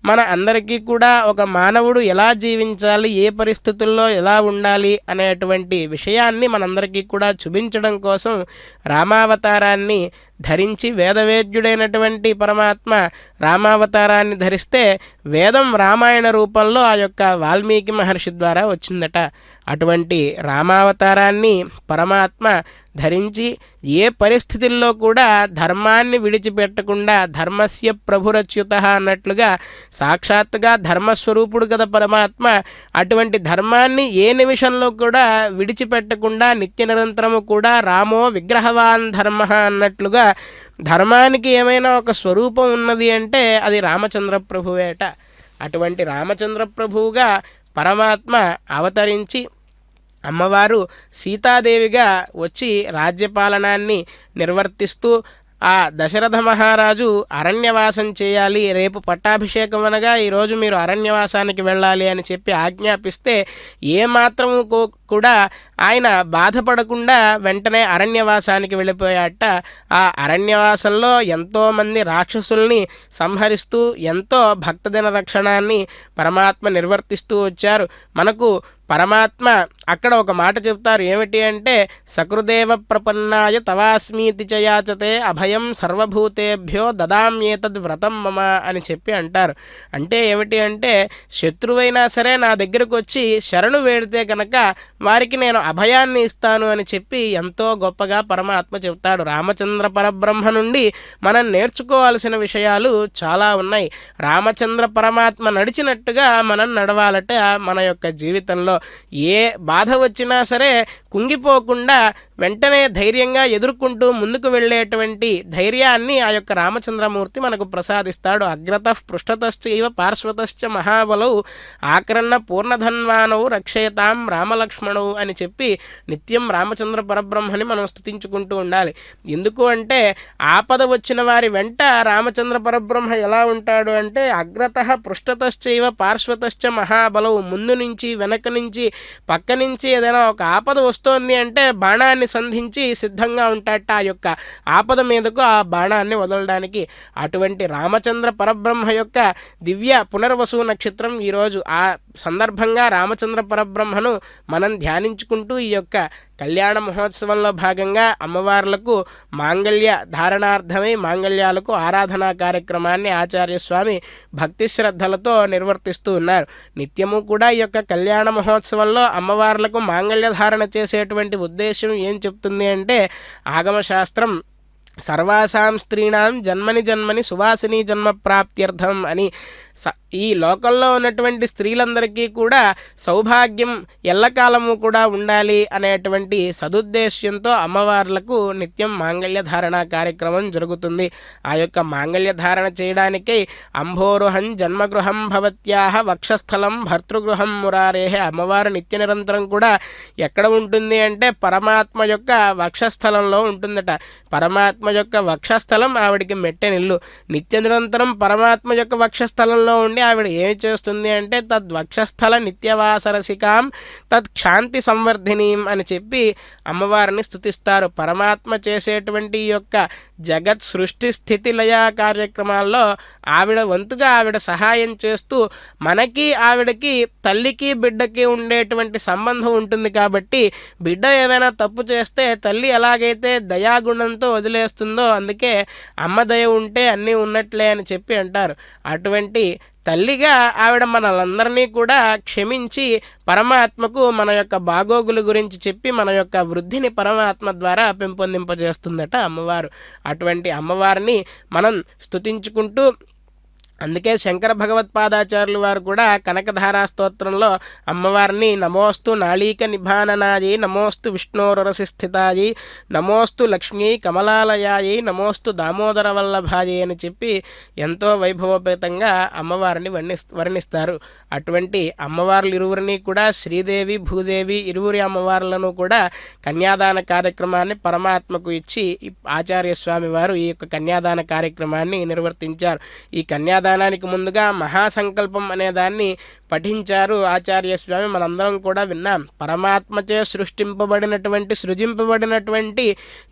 మన అందరికీ కూడా ఒక మానవుడు ఎలా జీవించాలి, ఏ పరిస్థితుల్లో ఎలా ఉండాలి అనేటువంటి విషయాన్ని మనందరికీ కూడా చూపించడం కోసం రామావతారాన్ని ధరించి వేదవేద్యుడైనటువంటి పరమాత్మ రామావతారాన్ని ధరిస్తే వేదం రామాయణ రూపంలో ఆ యొక్క వాల్మీకి మహర్షి ద్వారా వచ్చిందట. అటువంటి రామావతారాన్ని పరమాత్మ ధరించి ఏ పరిస్థితుల్లో కూడా ధర్మాన్ని విడిచిపెట్టకుండా ధర్మస్య ప్రభురచ్యుతః అన్నట్లుగా సాక్షాత్తుగా ధర్మస్వరూపుడు కదా పరమాత్మ. అటువంటి ధర్మాన్ని ఏ నిమిషంలో కూడా విడిచిపెట్టకుండా నిత్య నిరంతరము కూడా రామో విగ్రహవాన్ ధర్మ అన్నట్లుగా ధర్మానికి ఏమైనా ఒక స్వరూపం ఉన్నది అంటే అది రామచంద్ర ప్రభువేట. అటువంటి రామచంద్ర ప్రభువుగా పరమాత్మ అవతరించి అమ్మవారు సీతాదేవిగా వచ్చి రాజ్యపాలనాన్ని నిర్వర్తిస్తూ ఆ దశరథ మహారాజు అరణ్యవాసం చేయాలి, రేపు పట్టాభిషేకం అనగా ఈరోజు మీరు అరణ్యవాసానికి వెళ్ళాలి అని చెప్పి ఆజ్ఞాపిస్తే ఏమాత్రము కూడా ఆయన బాధపడకుండా వెంటనే అరణ్యవాసానికి వెళ్ళిపోయాట. ఆ అరణ్యవాసంలో ఎంతోమంది రాక్షసుల్ని సంహరిస్తూ ఎంతో భక్తజన రక్షణాన్ని పరమాత్మ నిర్వర్తిస్తూ వచ్చారు. మనకు పరమాత్మ అక్కడ ఒక మాట చెప్తారు, ఏమిటి అంటే సకృదేవ ప్రపన్నాయ తవాస్మీతి చయాచతే అభయం సర్వభూతేభ్యో దదామ్యేతద్ వ్రతం మమ అని చెప్పి అంటారు. అంటే ఏమిటి అంటే శత్రువైనా సరే నా దగ్గరకు వచ్చి శరణు వేడితే కనుక వారికి నేను అభయాన్ని ఇస్తాను అని చెప్పి ఎంతో గొప్పగా పరమాత్మ చెప్తాడు. రామచంద్ర పరబ్రహ్మ నుండి మనం నేర్చుకోవాల్సిన విషయాలు చాలా ఉన్నాయి. రామచంద్ర పరమాత్మ నడిచినట్టుగా మనం నడవాలట. మన యొక్క జీవితంలో ఏ బాధ వచ్చినా సరే కుంగిపోకుండా వెంటనే ధైర్యంగా ఎదుర్కొంటూ ముందుకు వెళ్ళేటువంటి ధైర్యాన్ని ఆ యొక్క రామచంద్రమూర్తి మనకు ప్రసాదిస్తాడు. అగ్రతః పృష్ఠతశ్చైవ పార్శ్వతశ్చ మహాబలౌ ఆకరణ పూర్ణధన్వానౌ రక్షయతాం రామలక్ష్మణౌ అని చెప్పి నిత్యం రామచంద్ర పరబ్రహ్మని మనం స్తుతించుకుంటూ ఉండాలి. ఎందుకు అంటే ఆపద వచ్చిన వారి వెంట రామచంద్ర పరబ్రహ్మ ఎలా ఉంటాడు అంటే అగ్రతః పృష్ఠతశ్చైవ పార్శ్వతశ్చ మహాబలౌ, ముందు నుంచి వెనక నుంచి పక్క నుంచి ఏదైనా ఒక ఆపద వస్తోంది అంటే బాణాన్ని సంధించి సిద్ధంగా ఉంటాడట ఆ యొక్క ఆపద మీదకు ఆ బాణాన్ని వదలడానికి. అటువంటి రామచంద్ర పరబ్రహ్మ యొక్క దివ్య పునర్వసు నక్షత్రం ఈరోజు. ఆ సందర్భంగా రామచంద్ర పరబ్రహ్మను మనం ధ్యానించుకుంటూ ఈ యొక్క కళ్యాణ మహోత్సవంలో భాగంగా అమ్మవార్లకు మాంగళ్య ధారణార్థమై మాంగళ్యాలకు ఆరాధనా కార్యక్రమాన్ని ఆచార్యస్వామి భక్తి శ్రద్ధలతో నిర్వర్తిస్తూ ఉన్నారు. నిత్యము కూడా ఈ యొక్క కళ్యాణ మహోత్సవంలో అమ్మవార్లకు మాంగళ్య ధారణ చేసేటువంటి ఉద్దేశం ఏం చెప్తుంది అంటే ఆగమశాస్త్రం సర్వాసాం స్త్రీణాం జన్మని జన్మని సువాసిని జన్మ ప్రాప్త్యర్థం అని. ఈ లోకంలో ఉన్నటువంటి స్త్రీలందరికీ కూడా సౌభాగ్యం ఎల్లకాలము కూడా ఉండాలి అనేటువంటి సదుద్దేశ్యంతో అమ్మవార్లకు నిత్యం మాంగళ్య ధారణ కార్యక్రమం జరుగుతుంది. ఆ యొక్క మాంగళ్య ధారణ చేయడానికై అంభోరుహం జన్మగృహం భవత్యాహ వక్షస్థలం భర్తృగృహం మురారేహ. అమ్మవారు నిత్య నిరంతరం కూడా ఎక్కడ ఉంటుంది అంటే పరమాత్మ యొక్క వక్షస్థలంలో ఉంటుందట. పరమాత్మ యొక్క వక్షస్థలం ఆవిడికి మెట్టెనిల్లు. నిత్య నిరంతరం పరమాత్మ యొక్క వక్షస్థలంలో ఉండి ఆవిడ ఏమి చేస్తుంది అంటే తద్వక్షస్థల నిత్యవాసరసికాం తత్క్షాంతి సంవర్ధినీం అని చెప్పి అమ్మవారిని స్తుతిస్తారు. పరమాత్మ చేసేటువంటి యొక్క జగత్ సృష్టి స్థితి లయ కార్యక్రమాల్లో ఆవిడ వంతుగా ఆవిడ సహాయం చేస్తూ మనకి ఆవిడకి తల్లికి బిడ్డకి ఉండేటువంటి సంబంధం ఉంటుంది. కాబట్టి బిడ్డ ఏమైనా తప్పు చేస్తే తల్లి ఎలాగైతే దయాగుణంతో వదిలేస్తుందో అందుకే అమ్మ దయ ఉంటే అన్నీ ఉన్నట్లే అని చెప్పి అంటారు. అటువంటి తల్లిగా ఆవిడ మనలందరినీ కూడా క్షమించి పరమాత్మకు మన యొక్క బాగోగుల గురించి చెప్పి మన యొక్క వృద్ధిని పరమాత్మ ద్వారా పెంపొందింపజేస్తుందట అమ్మవారు. అటువంటి అమ్మవారిని మనం స్తుతించుకుంటూ అందుకే శంకర భగవత్పాదాచార్యులు వారు కూడా కనకధారా స్తోత్రంలో అమ్మవారిని నమోస్తు నాళీక నిభాననాయి నమోస్తు విష్ణోరసి స్థితాయి నమోస్తు లక్ష్మీ కమలాలయాయి నమోస్తు దామోదర వల్లభాయి అని చెప్పి ఎంతో వైభవోపేతంగా అమ్మవారిని వర్ణిస్తారు. అటువంటి అమ్మవార్లు ఇరువురిని కూడా శ్రీదేవి భూదేవి ఇరువురి అమ్మవార్లను కూడా కన్యాదాన కార్యక్రమాన్ని పరమాత్మకు ఇచ్చి ఆచార్యస్వామి వారు ఈ యొక్క కన్యాదాన కార్యక్రమాన్ని నిర్వర్తించారు. ఈ కన్యాదానానికి ముందుగా మహాసంకల్పం అనే దాన్ని పఠించారు ఆచార్యస్వామి. మనందరం కూడా విన్నాం. పరమాత్మచే సృజింపబడినటువంటి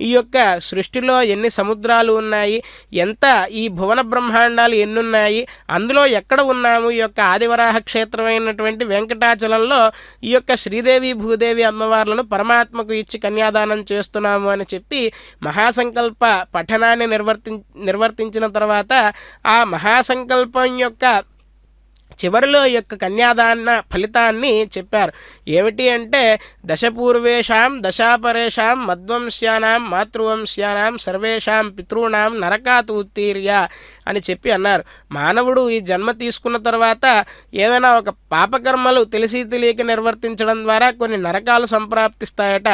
ఈ యొక్క సృష్టిలో ఎన్ని సముద్రాలు ఉన్నాయి, ఎంత ఈ భువన బ్రహ్మాండాలు ఎన్నున్నాయి, అందులో ఎక్కడ ఉన్నాము. ఈ యొక్క ఆదివరాహ క్షేత్రమైనటువంటి వెంకటాచలంలో ఈ యొక్క శ్రీదేవి భూదేవి అమ్మవార్లను పరమాత్మకు ఇచ్చి కన్యాదానం చేస్తున్నాము అని చెప్పి మహాసంకల్ప పఠనాన్ని నిర్వర్తించిన తర్వాత ఆ మహాసంకల్పం యొక్క చివరిలో యొక్క కన్యాదాన ఫలితాన్ని చెప్పారు. ఏమిటి అంటే దశపూర్వేషాం దశాపరేషాం మధ్వంశ్యానాం మాతృవంశ్యానాం సర్వేషాం పితॄణాం నరకాత్ ఉత్తీర్య అని చెప్పి అన్నారు. మానవుడు ఈ జన్మ తీసుకున్న తర్వాత ఏదైనా ఒక పాపకర్మలు తెలిసి తెలియక నిర్వర్తించడం ద్వారా కొన్ని నరకాలు సంప్రాప్తిస్తాయట.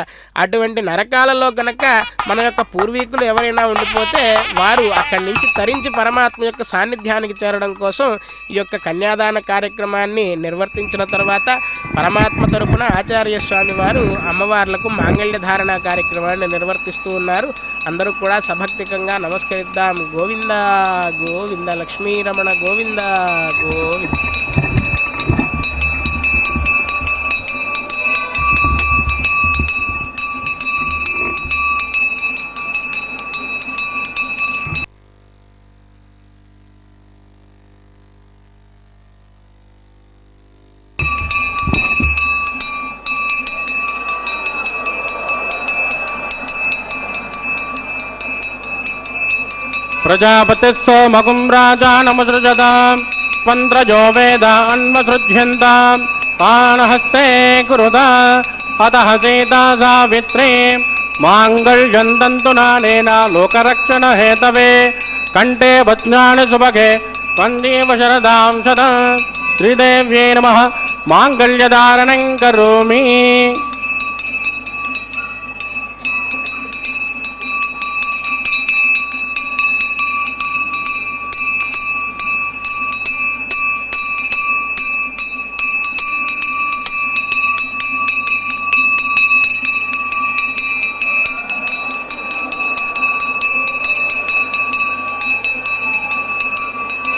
అటువంటి నరకాలలో కనుక మన యొక్క పూర్వీకులు ఎవరైనా ఉండిపోతే వారు అక్కడి నుంచి తరించి పరమాత్మ యొక్క సాన్నిధ్యానికి చేరడం కోసం ఈ యొక్క కన్యాదాన కార్యక్రమాన్ని నిర్వర్తించిన తర్వాత పరమాత్మ తరపున ఆచార్యస్వామి వారు అమ్మవార్లకు మాంగళ్య ధారణ కార్యక్రమాన్ని నిర్వర్తిస్తూ ఉన్నారు. అందరూ కూడా సభక్తికంగా నమస్కరిద్దాం. గోవింద గోవింద లక్ష్మీరమణ గోవింద గోవింద. ప్రజాపతిస్సోమగుం రాజానమసృజతాం స్వంద్రజో వేద అన్వసృజ్యంతాం పానహస్తే కురుతా अतः सीता सावित्री माङ्गल्यं तन्तुनानेन लोकरक्षणहेतवे कण्ठे भद्राणि सुभगे वन्दीव शरदां शतं श्रीदेव्यै नमः माङ्गल्यधारणं करोमि।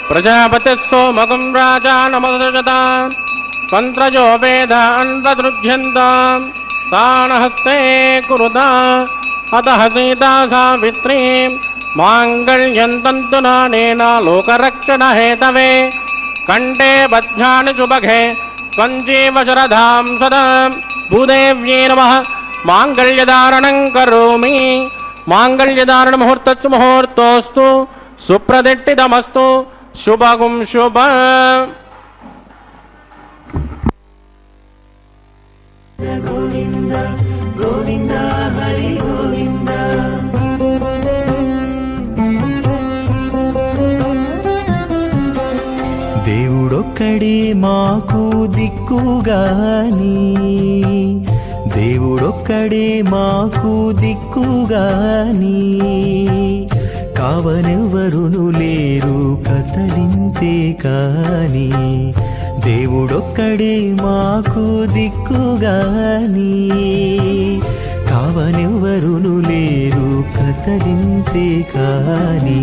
प्रजापतिः सोमगं राजा नमोदशतान् तन्त्रयो वेदान् प्रदृध्यन्तां तान् हस्ते कुरुता अतः सीता सावित्रीं माङ्गल्यं तन्तुनानेन लोकरक्षणहेतवे कण्ठे बध्नानि सुभगे त्वञ्जीव शरदां सदा भूदेव्यै नमः माङ्गल्यधारणं करोमि। माङ्गल्यधारणमुहूर्तस्तु मुहूर्तोऽस्तु सुप्रदिष्टितमस्तु शुभगुं शुभ। गोविंद गोविंद हरि गोविंद। దేవుడొక్కడే మాకు దిక్కుగాని దేవుడొక్కడే మాకు దిక్కుగాని కావనెవ్వరును లేరు కతలింతే కాని దేవుడొక్కడే మాకు దిక్కుగాని కావనెవ్వరును లేరు కతలింతే కాని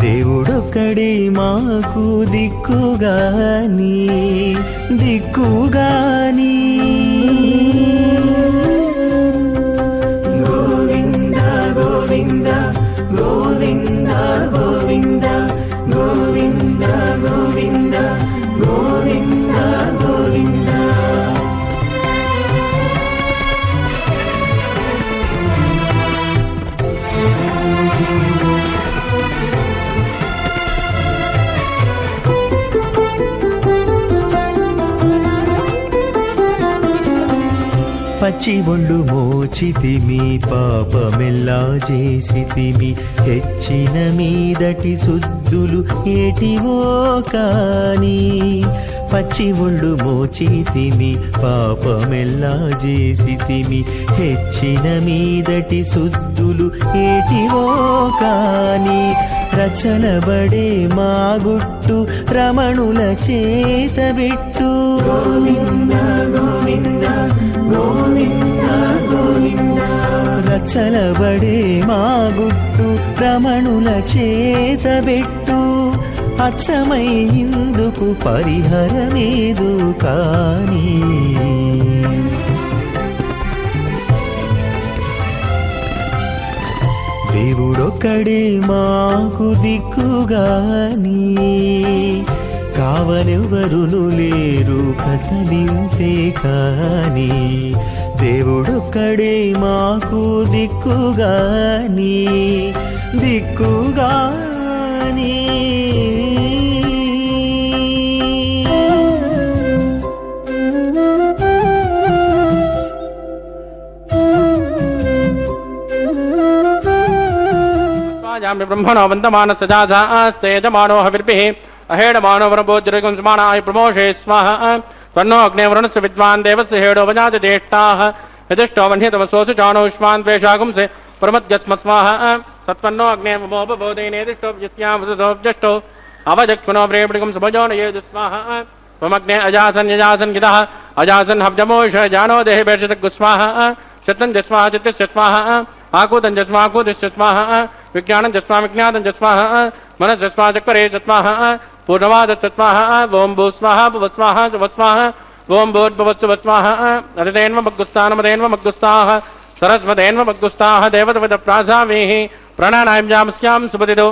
దేవుడొక్కడే మాకు దిక్కుగాని దిక్కుగాని। गोविंद गोविंद गोविंद गोविंद गोविंद गोविंद गोविंद गोविंद। పచ్చి ఒళ్ళు మోచితిమి పాపమెల్లా చేసితిమి హెచ్చిన మీదటి శుద్ధులు ఏటివో కాని పచ్చి ఒళ్ళు మోచితిమి పాపమెల్లా చేసితిమి హెచ్చిన మీదటి శుద్ధులు ఏటివో కాని రచలబడే మా గుట్టు రమణుల చేతబెట్టు गोविंद गोविंद गोविंद गोविंद। రచలబడే మా గుట్టు రమణుల చేతబెట్టు అచ్చమై ఇందుకు పరిహరమేదు కాని దేవుడొక్కడే మాకు దిక్కుగాని కావనెవ్వరును లేరు కతలింతే కాని దేవుడొక్కడే మాకు దిక్కుగాని దిక్కుగాని। ब्रह्मणो वन्दमानसजास्तेजमानो हविर्भिः अहेडमानो वरभोज्यगुंसमानाय प्रमोषे स्वाहा त्वन्नो अग्ने वरुणस्य विद्वान् देवस्य हेडो वजाति ज्येष्ठाः यदिष्टो वह्नितमसोऽसु चाणोष्मान् द्वेषागुंसे प्रमद्यस्म स्वाहा सत्वन्नो अग्ने ममोपबोधेनेदिष्टो यस्यावसोऽब्जष्टो अवजक्ष्मनो प्रेमणिकं सुभजो नयेदु स्वाहा त्वमग्ने अजासन् यजासन् गिदः अजासन् हव्यमोष जानो देहे भेषजग्गु स्वाहा शतं जस्वाहा चित्तस्य स्वाहा आकूतं जस्वाकूतिश्च स्वाहा विज्ञानं जस्वा विज्ञातं जस्वाहा मनस्जस्वा चक्रे जस्वाहा पूर्णवादत् स्वाहा ओं भू स्वाहा भुव स्वाहा शुभ स्वाहा ओं भूर्भुवत्सु स्वाहा अदितेन्व मग्गुस्तानमदेन्व मग्गुस्ताः सरस्वतेन्व मग्गुस्ताः देवतविदप्रासावीः प्राणानायम्यामस्यां सुपतिदो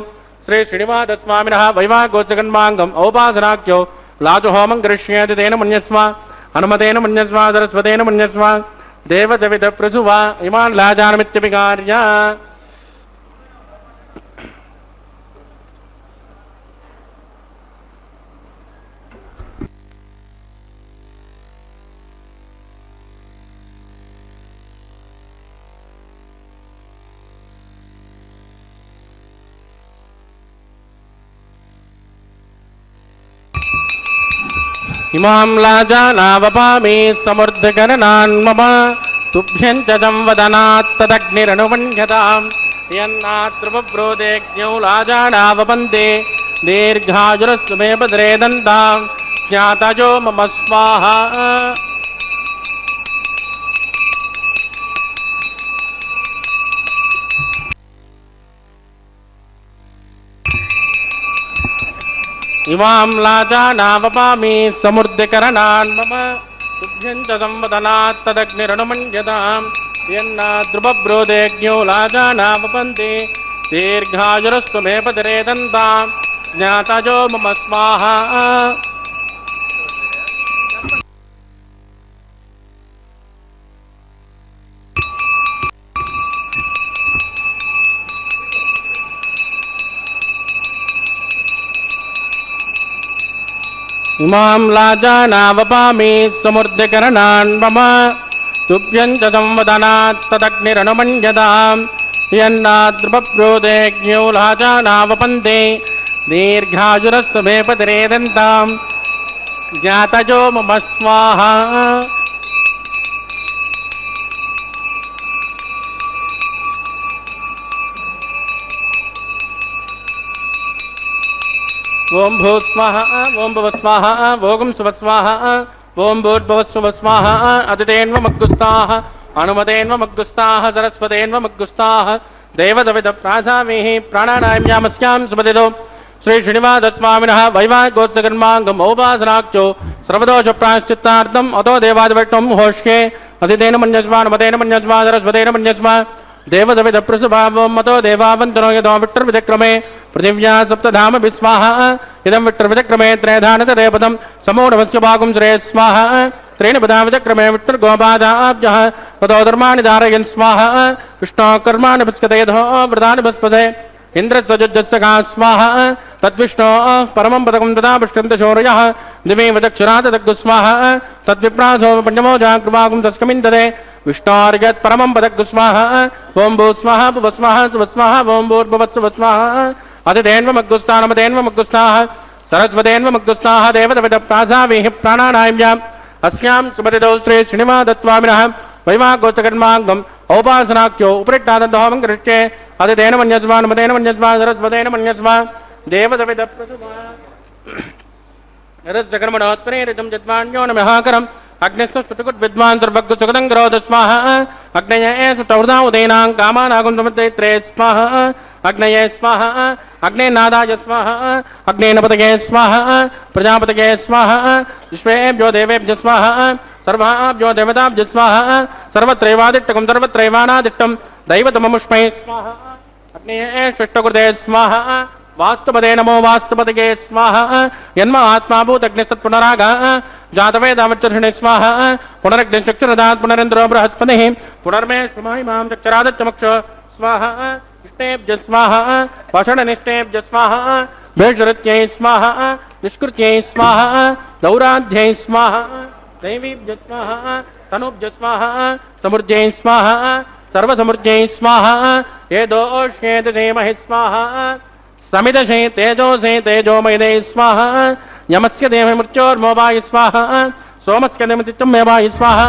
श्री श्रीनिवासस्वामिनः वैवागोत्सकन्माङ्गम् औपासनाख्यो लाजुहोमं करिष्येति तेन मन्यस्व हनुमतेन मन्यस्व सरस्वतेन मन्यस्व देवसविदप्रसुवा इमान् लाजानमित्यभिकार्य। इमां लाजानावपामि समृद्धकरणान् मम तुभ्यं च संवदनात्तदग्निरनुवण्यताम् यन्नातृपब्रोदेज्ञौ लाजानावपन्ते दीर्घायुरस्तु मे भद्रे दन्तां ज्ञातयो मम स्वाहा इमां लाजानावपामि समृद्धकरणान् मम तुभ्यं च संवदनात्तदग्निरनुमण्यताम् यन्नातृपब्रोदेज्ञौ लाजानावपन्ते दीर्घायुरस्तु मे भद्रे दन्तां ज्ञातयो मम स्वाहा इमां लाजानावपामि समृद्धकरणान् मम तुभ्यं च संवदनात्तदग्निरनुमण्यताम् यन्नातृपब्रोदेज्ञौ लाजानावपन्ते दीर्घायुरस्तु मे भद्रे दन्तां ज्ञातयो मम स्वाहा ओं भूस्वाहा ओं भवस्वाहा भोगं सुवस्वाहा ओं भूर्भुवस्सुवस्वाहा अदितेन्वमग्गुस्ताः अनुमतेन्वमग्गुस्ताः सरस्वतेन्वमग्गुस्ताः देवदविदप्रासामीः प्राणानाम्यामस्यां सुमतिदो श्री श्रीनिवासस्वामिनः वैवाहिकोत्सकर्माङ्गमोपासनाख्यो सर्वदोषप्रायश्चित्तार्थम् अतो देवादिवट्टं होष्ये अदितेन मन्यस्मा अनुमतेन मन्यस्मा सरस्वतेन मन्यस्मा देवदविदप्रसुभावं मतो देवावन्तनो यतो विट्टर्विदक्रमे पृथिव्या सप्तधाम विस्वाहा इदं विट्टर्विदक्रमे त्रयधानतदेपदं समूढवस्य भागं श्रेय स्वाहा त्रीणि पदाविदक्रमे विट्टर्गोपादाब्जः ततो धर्माणि धारयन् स्वाहा विष्णोकर्माणि भस्कतेधो व्रतानि भस्पते इन्द्रस्वजुज्जस्सखा स्वाहा तद्विष्णो परमं पदकं तदा पुष्यन्त शौर्यः दिवे विदक्षुरातदग्गु स्वाहा तद्विप्रासो पञ्चमोजा कृपाकुं तस्कमिन्दते विष्णोर्यत् परमं पदग्गु स्वाहा ओं भू स्वाहा भुवस्वाहा सुवस्वाहा ओं भूर्भुवस्सुवस्वाहा अदितेन्वमग्गुस्तानमतेन्वमग्गुस्ताः सरस्वतेन्वमग्गुस्ताः देवदविदप्रासावीः प्राणानाम्याम् अस्यां सुमतिदो श्री श्रीनिवासस्वामिनः वैवाहिकोत्सकर्माङ्गम् औपासनाख्यो उपरिष्टादहोमं करिष्ये अदितेन मन्यस्मा अनुमतेन मन्यस्मा सरस्वतेन मन्यस्मा देवदविदप्रसुभा रसकर्मणोत्तरेरितं चित्वान्यो नमःकरम् अग्निस्तु सुटुकुद्विद्वान् सर्वज्ञ सुगतं करोतु स्वाहा अग्नये सुटवृदा उदयनां कामानागुं समुद्रैत्रे स्वाहा अग्नये स्वाहा अग्नेनादाय स्वाहा अग्नेनपतये स्वाहा प्रजापतये स्वाहा विश्वेभ्यो देवेभ्यः स्वाहा सर्वाभ्यो देवताभ्यः स्वाहा सर्वत्रैवादिष्टकं सर्वत्रैवानादिष्टं दैवतममुष्मै स्वाहा अग्नये शिष्टकृते स्वाहा वास्तुपदे नमो वास्तुपदये स्वाहा यन्म आत्मा भूतग्निस्तत्पुनरागः जातवेदावच्चर्षणे स्वाहा पुनरग्निश्चक्षुरदात् पुनरेन्द्रो बृहस्पतिः पुनर्मे श्रमाहिमां चक्षरादच्चमक्ष स्वाहा इष्टेभ्यः स्वाहा वषणनिष्टेभ्यः स्वाहा भेषरत्यै स्वाहा निष्कृत्यै स्वाहा दौराध्यै स्वाहा दैवीभ्यः स्वाहा तनुभ्यः स्वाहा समृद्ध्यै स्वाहा सर्वसमृद्ध्यै स्वाहा येदोष्येत सेमहि स्वाहा समिदशे तेजोसे तेजोमयदे स्वाहा यमस्य देहे मृत्योर्मोबाय स्वाहा सोमस्य देमतित्वं मे बाय स्वाहा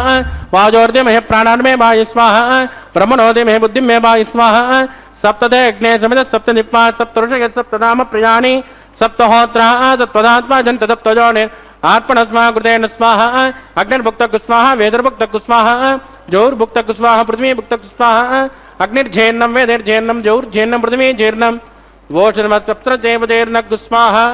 वाजोर्दे मे प्राणान्मे बाय स्वाहा ब्रह्मणोदे मे बुद्धिं मे बाय स्वाहा सप्तदे अग्ने समिद सप्तनिप्पा सप्तऋषय सप्तधाम प्रियाणि सप्तहोत्रा तत्पदात्मा जन्त सप्तजोने आत्मनस्मा कृतेन स्वाहा अग्निर्भुक्तः स्वाहा वेदर्भुक्तः स्वाहा जौर्भुक्तः स्वाहा पृथ्वीभुक्तः स्वाहा अग्निर्झेन्नं वेदैर्झेन्नं जौर्झेन्नं पृथ्वीझेन्नं वोषन्मत्सप्तरचैवचैर्नग् स्वाहा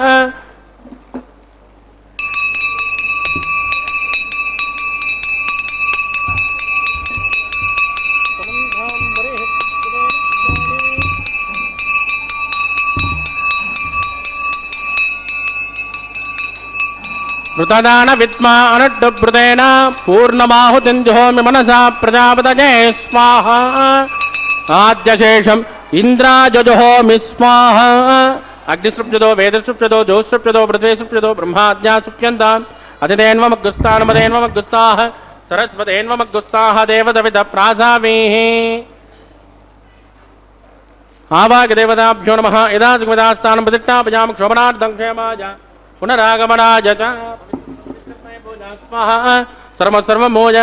मृतदान विद्मा अनुड्डभृतेन पूर्णमाहुतिञ्जुहोमि मनसा प्रजापतये स्वाहा आद्यशेषम् इंद्राजजुहोमि स्वाहा अग्निसृप्यतो वेदसृप्यतो जोसृप्यतो पृथ्वीसृप्यतो ब्रह्माद्या सुप्यन्ताम् अदितेन्वमग्गुस्तानमतेन्वमग्गुस्ताः सरस्वतेन्वमग्गुस्ताः देवदविदप्रासावीः आवागदेवताभ्यो नमः यदास्तानं प्रतिष्ठापयामि क्षोभनार्थं क्षेमाय पुनरागमनाय च स्वाहा सर्वमोज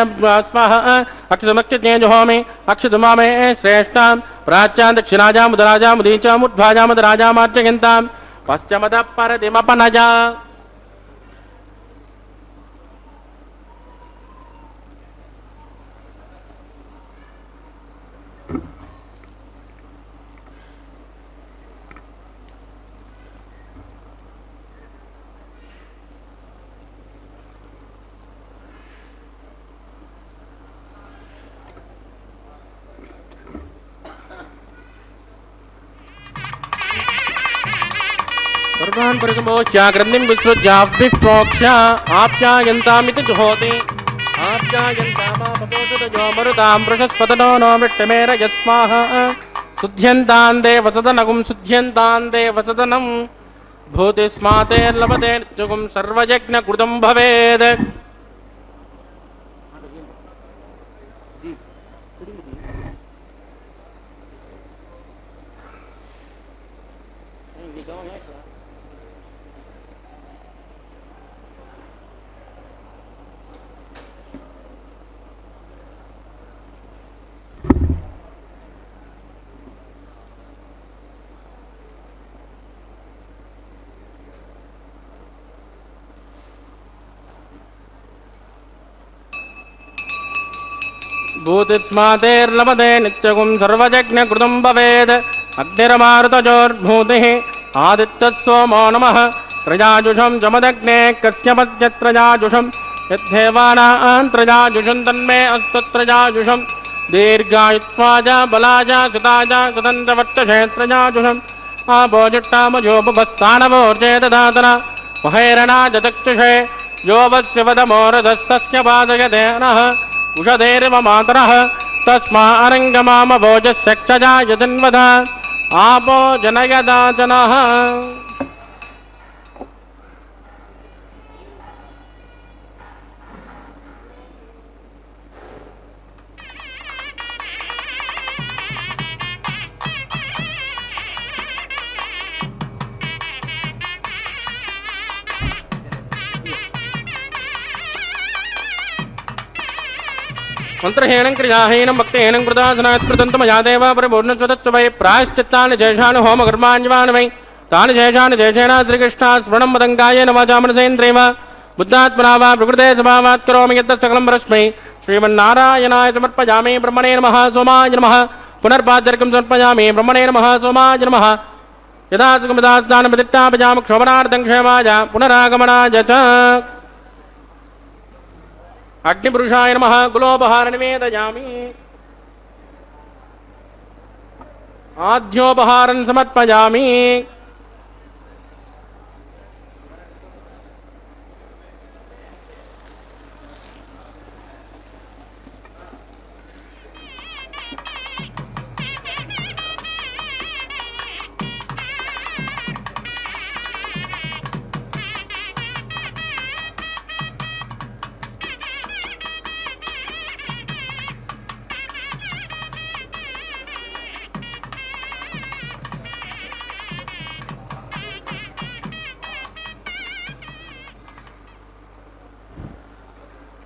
स्वाहा अक्षतमक्षतेजहोमि अक्षतमामे श्रेष्ठां प्राच्यां दक्षिणाजामुदराजामुदीचामुद्ध्वाजामुदराजामार्चयन्तां पश्चिमतः परदिमपनजा सर्वान् परिसमोच्य ग्रन्थिं विसृज्याभिः प्रोक्ष्य आप्यायन्तामिति जुहोति आप्यायन्तामापपोषितयो मरुतां वृषस्पतनो नो मृष्टमेरयस्माः शुद्ध्यन्तान् देवसदनगुं शुद्ध्यन्तान् देवसदनं भूतिस्मातेर्लभते नित्यगुं सर्वयज्ञकृतं भवेत् भूतिस्मातेर्लभते नित्यगुं सर्वयज्ञकृतं भवेत् अग्निर्मारुतजोर्भूतिः आदित्यः सोमो नमः त्रयाजुषं जमदग्ने कश्यपस्य त्रयाजुषं यद्धेवानां त्रयाजुषं तन्मे अस्तु त्रयाजुषं दीर्घायुत्वाज बलाज सुताज सुतन्तवर्तषे त्रयाजुषम् आभोजुट्टामजोपस्थानवोर्चेदधातन महेरणाज चक्षुषे योवस्य वदमोरधस्तस्य पादयते नः उषधेरिव मातरः तस्मा अरङ्गमामभोजस्यक्षजा यजन्वद आपो जनयदाचनः मंत्रहीनं क्रियाहीनं भक्तिहीनं कृतासनात्कृतं मया देव परिपूर्णस्वतच्च वै प्रायश्चित्तानि जैषानि होमकर्माण्यवान् वै तानि जैषानि जैषेण श्रीकृष्णा स्मरणं मदङ्गायेन वाचा मनसेन्द्रियः बुद्धात्मना वा प्रकृते स्वभावात् करोमि यत्तत् सकलं परस्मै श्रीमन्नारायणाय समर्पयामि ब्रह्मणे नमः सोमाय नमः पुनर्पाद्यर्कं समर्पयामि ब्रह्मणे नमः सोमाय नमः यदा सुखमदास्तानप्रतिष्ठापयामि क्षोभनार्थं क्षेमाय पुनरागमनाय च अग्निपुरुषाय नमः गुलोपहार निवेदयामि आद्योपहारं समर्पयामि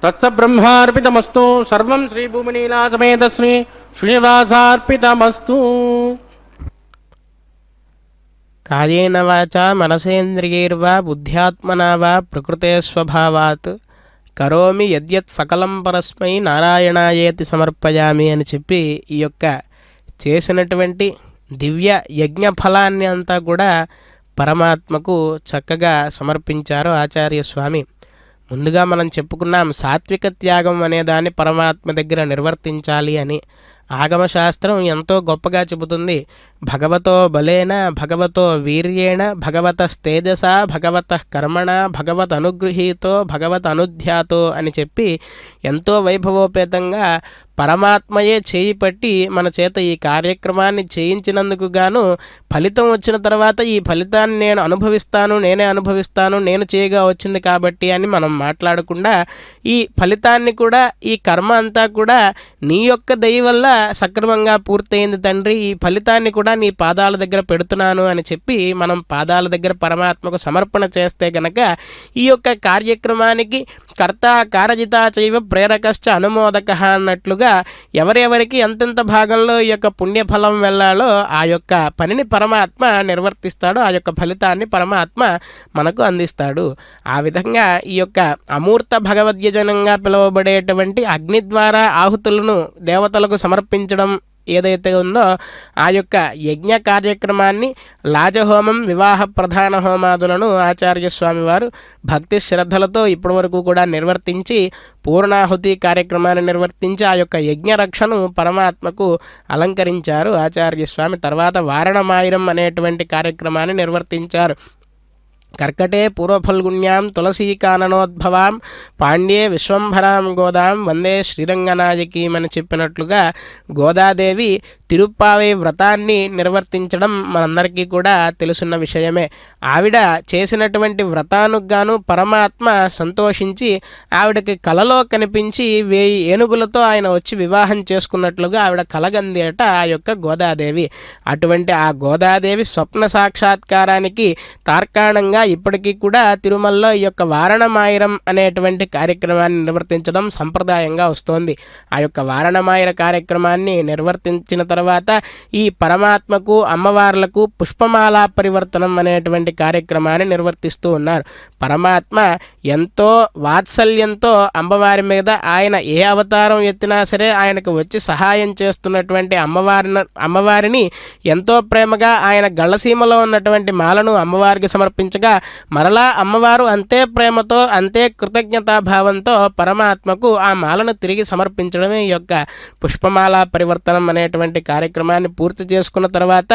तत्सब्रह्मार्पितमस्तु सर्वं श्रीभूमिनीला समेत श्री श्रीनिवासार्पितमस्तु कायेन वाचा मनसेन्द्रियैर्वा बुद्ध्यात्मना वा प्रकृते स्वभावात् కరోమి యద్యత్ సకలం పరస్మై నారాయణాయేతి సమర్పయామి అని చెప్పి ఈ యొక్క చేసినటువంటి దివ్య యజ్ఞ ఫలాన్ని అంతా కూడా పరమాత్మకు చక్కగా సమర్పించారు ఆచార్య స్వామి. ముందుగా మనం చెప్పుకున్నాం సాత్విక త్యాగం అనే దాన్ని పరమాత్మ దగ్గర నిర్వర్తించాలి అని. ఆగమశాస్త్రం ఎంతో గొప్పగా చెబుతుంది. భగవతో బలేన భగవతో వీర్యేణ భగవతస్తేజస భగవత కర్మణ భగవత్ అనుగృహీతో భగవత్ అనుధ్యాతో అని చెప్పి ఎంతో వైభవోపేతంగా పరమాత్మయే చేయి పట్టి మన చేత ఈ కార్యక్రమాన్ని చేయించినందుకు గాను ఫలితం వచ్చిన తర్వాత ఈ ఫలితాన్ని నేనే అనుభవిస్తాను నేను చేయగా వచ్చింది కాబట్టి అని మనం మాట్లాడకుండా ఈ ఫలితాన్ని కూడా ఈ కర్మ అంతా కూడా నీ యొక్క దయ వల్ల సక్రమంగా పూర్తయింది తండ్రి, ఈ ఫలితాన్ని కూడా కూడా నీ పాదాల దగ్గర పెడుతున్నాను అని చెప్పి మనం పాదాల దగ్గర పరమాత్మకు సమర్పణ చేస్తే గనక ఈ యొక్క కార్యక్రమానికి కర్త కారజిత చైవ ప్రేరకశ్చ అనుమోదక అన్నట్లుగా ఎవరెవరికి ఎంతెంత భాగంలో ఈ యొక్క పుణ్యఫలం వెళ్ళాలో ఆ యొక్క పనిని పరమాత్మ నిర్వర్తిస్తాడు, ఆ యొక్క ఫలితాన్ని పరమాత్మ మనకు అందిస్తాడు. ఆ విధంగా ఈ యొక్క అమూర్త భగవద్యజనంగా పిలువబడేటువంటి అగ్ని ద్వారా ఆహుతులను దేవతలకు సమర్పించడం ఏదైతే ఉందో ఆ యొక్క యజ్ఞ కార్యక్రమాన్ని లాజహోమం, వివాహ ప్రధాన హోమాదులను ఆచార్యస్వామి వారు భక్తి శ్రద్ధలతో ఇప్పటివరకు కూడా నిర్వర్తించి పూర్ణాహుతి కార్యక్రమాన్ని నిర్వర్తించి ఆ యొక్క యజ్ఞరక్షను పరమాత్మకు అలంకరించారు ఆచార్యస్వామి. తర్వాత వారణమాయిరం అనేటువంటి కార్యక్రమాన్ని నిర్వర్తించారు. కర్కటే పూర్వఫల్గుణ్యాం తులసీకాననోద్భవాం పాండ్యే విశ్వంభరాం గోదాం వందే శ్రీరంగనాయకీమని చెప్పినట్లుగా గోదాదేవి తిరుప్పావై వ్రతాన్ని నిర్వర్తించడం మనందరికీ కూడా తెలుసున్న విషయమే. ఆవిడ చేసినటువంటి వ్రతానుగాను పరమాత్మ సంతోషించి ఆవిడకి కలలో కనిపించి 1000 ఏనుగులతో ఆయన వచ్చి వివాహం చేసుకున్నట్లుగా ఆవిడ కలగందేట ఆ యొక్క గోదాదేవి. అటువంటి ఆ గోదాదేవి స్వప్న సాక్షాత్కారానికి తార్కాణంగా ఇప్పటికీ కూడా తిరుమలలో ఈ యొక్క వారణమాయిరం అనేటువంటి కార్యక్రమాన్ని నిర్వర్తించడం సంప్రదాయంగా వస్తోంది. ఆ యొక్క వారణమాయిర కార్యక్రమాన్ని నిర్వర్తించిన తర్వాత ఈ పరమాత్మకు అమ్మవార్లకు పుష్పమాలా పరివర్తనం అనేటువంటి కార్యక్రమాన్ని నిర్వర్తిస్తూ ఉన్నారు. పరమాత్మ ఎంతో వాత్సల్యంతో అమ్మవారి మీద ఆయన ఏ అవతారం ఎత్తినా సరే ఆయనకు వచ్చి సహాయం చేస్తున్నటువంటి అమ్మవారిని ఎంతో ప్రేమగా ఆయన గళ్ళసీమలో ఉన్నటువంటి మాలను అమ్మవారికి సమర్పించగా మరలా అమ్మవారు అంతే ప్రేమతో అంతే కృతజ్ఞతాభావంతో పరమాత్మకు ఆ మాలను తిరిగి సమర్పించడమే ఈ యొక్క పుష్పమాల పరివర్తనం అనేటువంటి కార్యక్రమాన్ని పూర్తి చేసుకున్న తర్వాత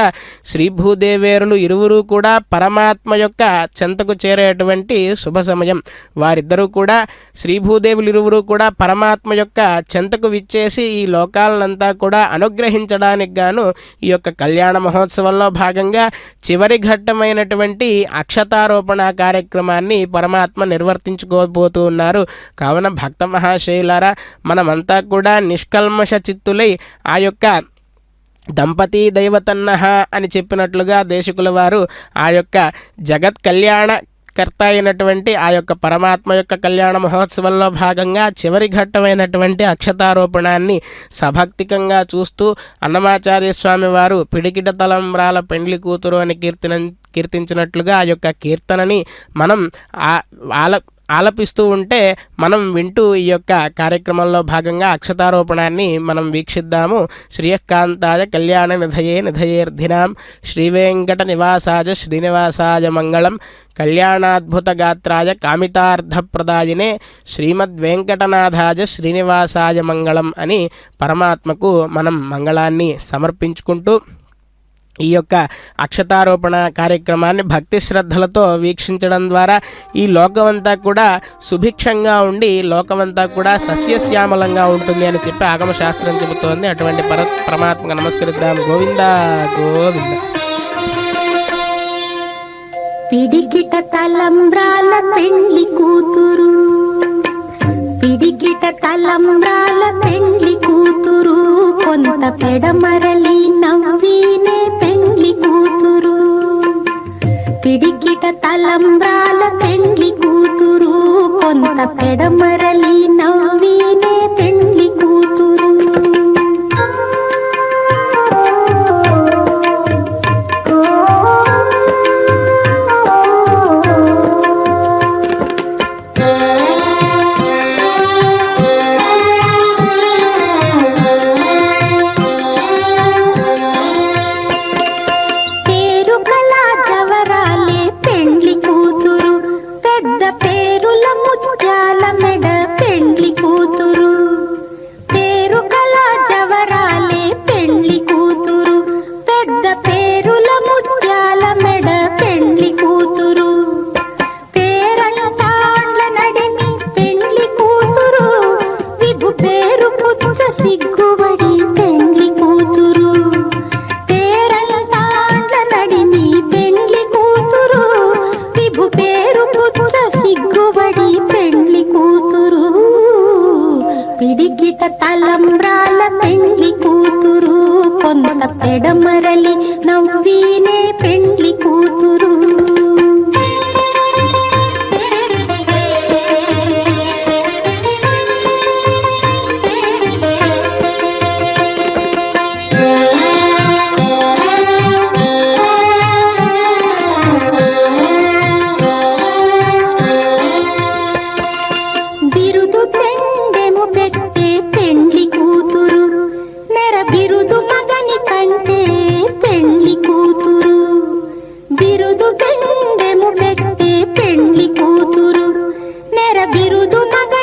శ్రీభూదేవేరులు ఇరువురు కూడా పరమాత్మ యొక్క చెంతకు చేరేటువంటి శుభ సమయం. వారిద్దరూ కూడా శ్రీభూదేవులు ఇరువురు కూడా పరమాత్మ యొక్క చెంతకు విచ్చేసి ఈ లోకాలనంతా కూడా అనుగ్రహించడానికి గాను ఈ యొక్క కళ్యాణ మహోత్సవంలో భాగంగా చివరి ఘట్టమైనటువంటి అక్షతారోపణ కార్యక్రమాన్ని పరమాత్మ నిర్వర్తించుకోబోతూ ఉన్నారు. కావున భక్త మహాశైలారా, మనమంతా కూడా నిష్కల్మష చిత్తులై ఆ యొక్క దంపతి దైవతన్నః అని చెప్పినట్లుగా దేశికుల వారు ఆ యొక్క జగత్ కళ్యాణ కర్త అయినటువంటి ఆ యొక్క పరమాత్మ యొక్క కళ్యాణ మహోత్సవంలో భాగంగా చివరి ఘట్టమైనటువంటి అక్షతారోపణాన్ని సభక్తికంగా చూస్తూ అన్నమాచార్య స్వామి వారు పిడికిట తలంబ్రాల పెండ్లి కూతురు అని కీర్తించినట్లుగా ఆ యొక్క కీర్తనని మనం ఆలపిస్తూ ఉంటే మనం వింటూ ఈ యొక్క కార్యక్రమంలో భాగంగా అక్షతారోపణాన్ని మనం వీక్షిద్దాము. శ్రీయకాంతాయ కళ్యాణ నిధయేర్ధినాం శ్రీవేంకట నివాసాయ శ్రీనివాసాయ మంగళం కళ్యాణాద్భుత గాత్రాయ కామితార్థప్రదాయినే శ్రీమద్వేంకటనాథాయ శ్రీనివాసాయ మంగళం అని పరమాత్మకు మనం మంగళాన్ని సమర్పించుకుంటూ ఈ యొక్క అక్షతారోపణ కార్యక్రమాన్ని భక్తి శ్రద్ధలతో వీక్షించడం ద్వారా ఈ లోకమంతా కూడా సుభిక్షంగా ఉండి లోకమంతా కూడా సస్యశ్యామలంగా ఉంటుంది అని చెప్పి ఆగమశాస్త్రం చెబుతోంది. అటువంటి పరమాత్మకు నమస్కరిద్దాం. గోవింద గోవింద. పిడికిట తలంబ్రాల పెండ్లి కూతురు, పిడికిట తలంబ్రాల పెండ్లి కూతురు, కొంత పెడమరలి నవ్వినే పెండ్లి కూతురు. పిడికిట తలంబ్రాల పెండ్లి కూతురు, కొంత పెడమరలి నవ్వినే పెండ్లి కూతురు. సిగ్గుబడి పెండ్లి కూతురు, పేరంటాండ్ల నడిమి పెండ్లి కూతురు, విభు పేరు పుచ్చ సిగ్గుబడి పెండ్లి కూతురు. పిడికిట తలంబ్రాల పెండ్లి కూతురు, కొంత పెడమరలి నవ్వీనే పెండ్లి కూతురు. బిరుదు పెండెము పెట్టే పెండ్లి కూతురు, నెర బిరుదు మగని కంటే పెండ్లి కూతురు. బిరుదు పెండెము పెట్టే పెండ్లి కూతురు, నెర బిరుదు మగ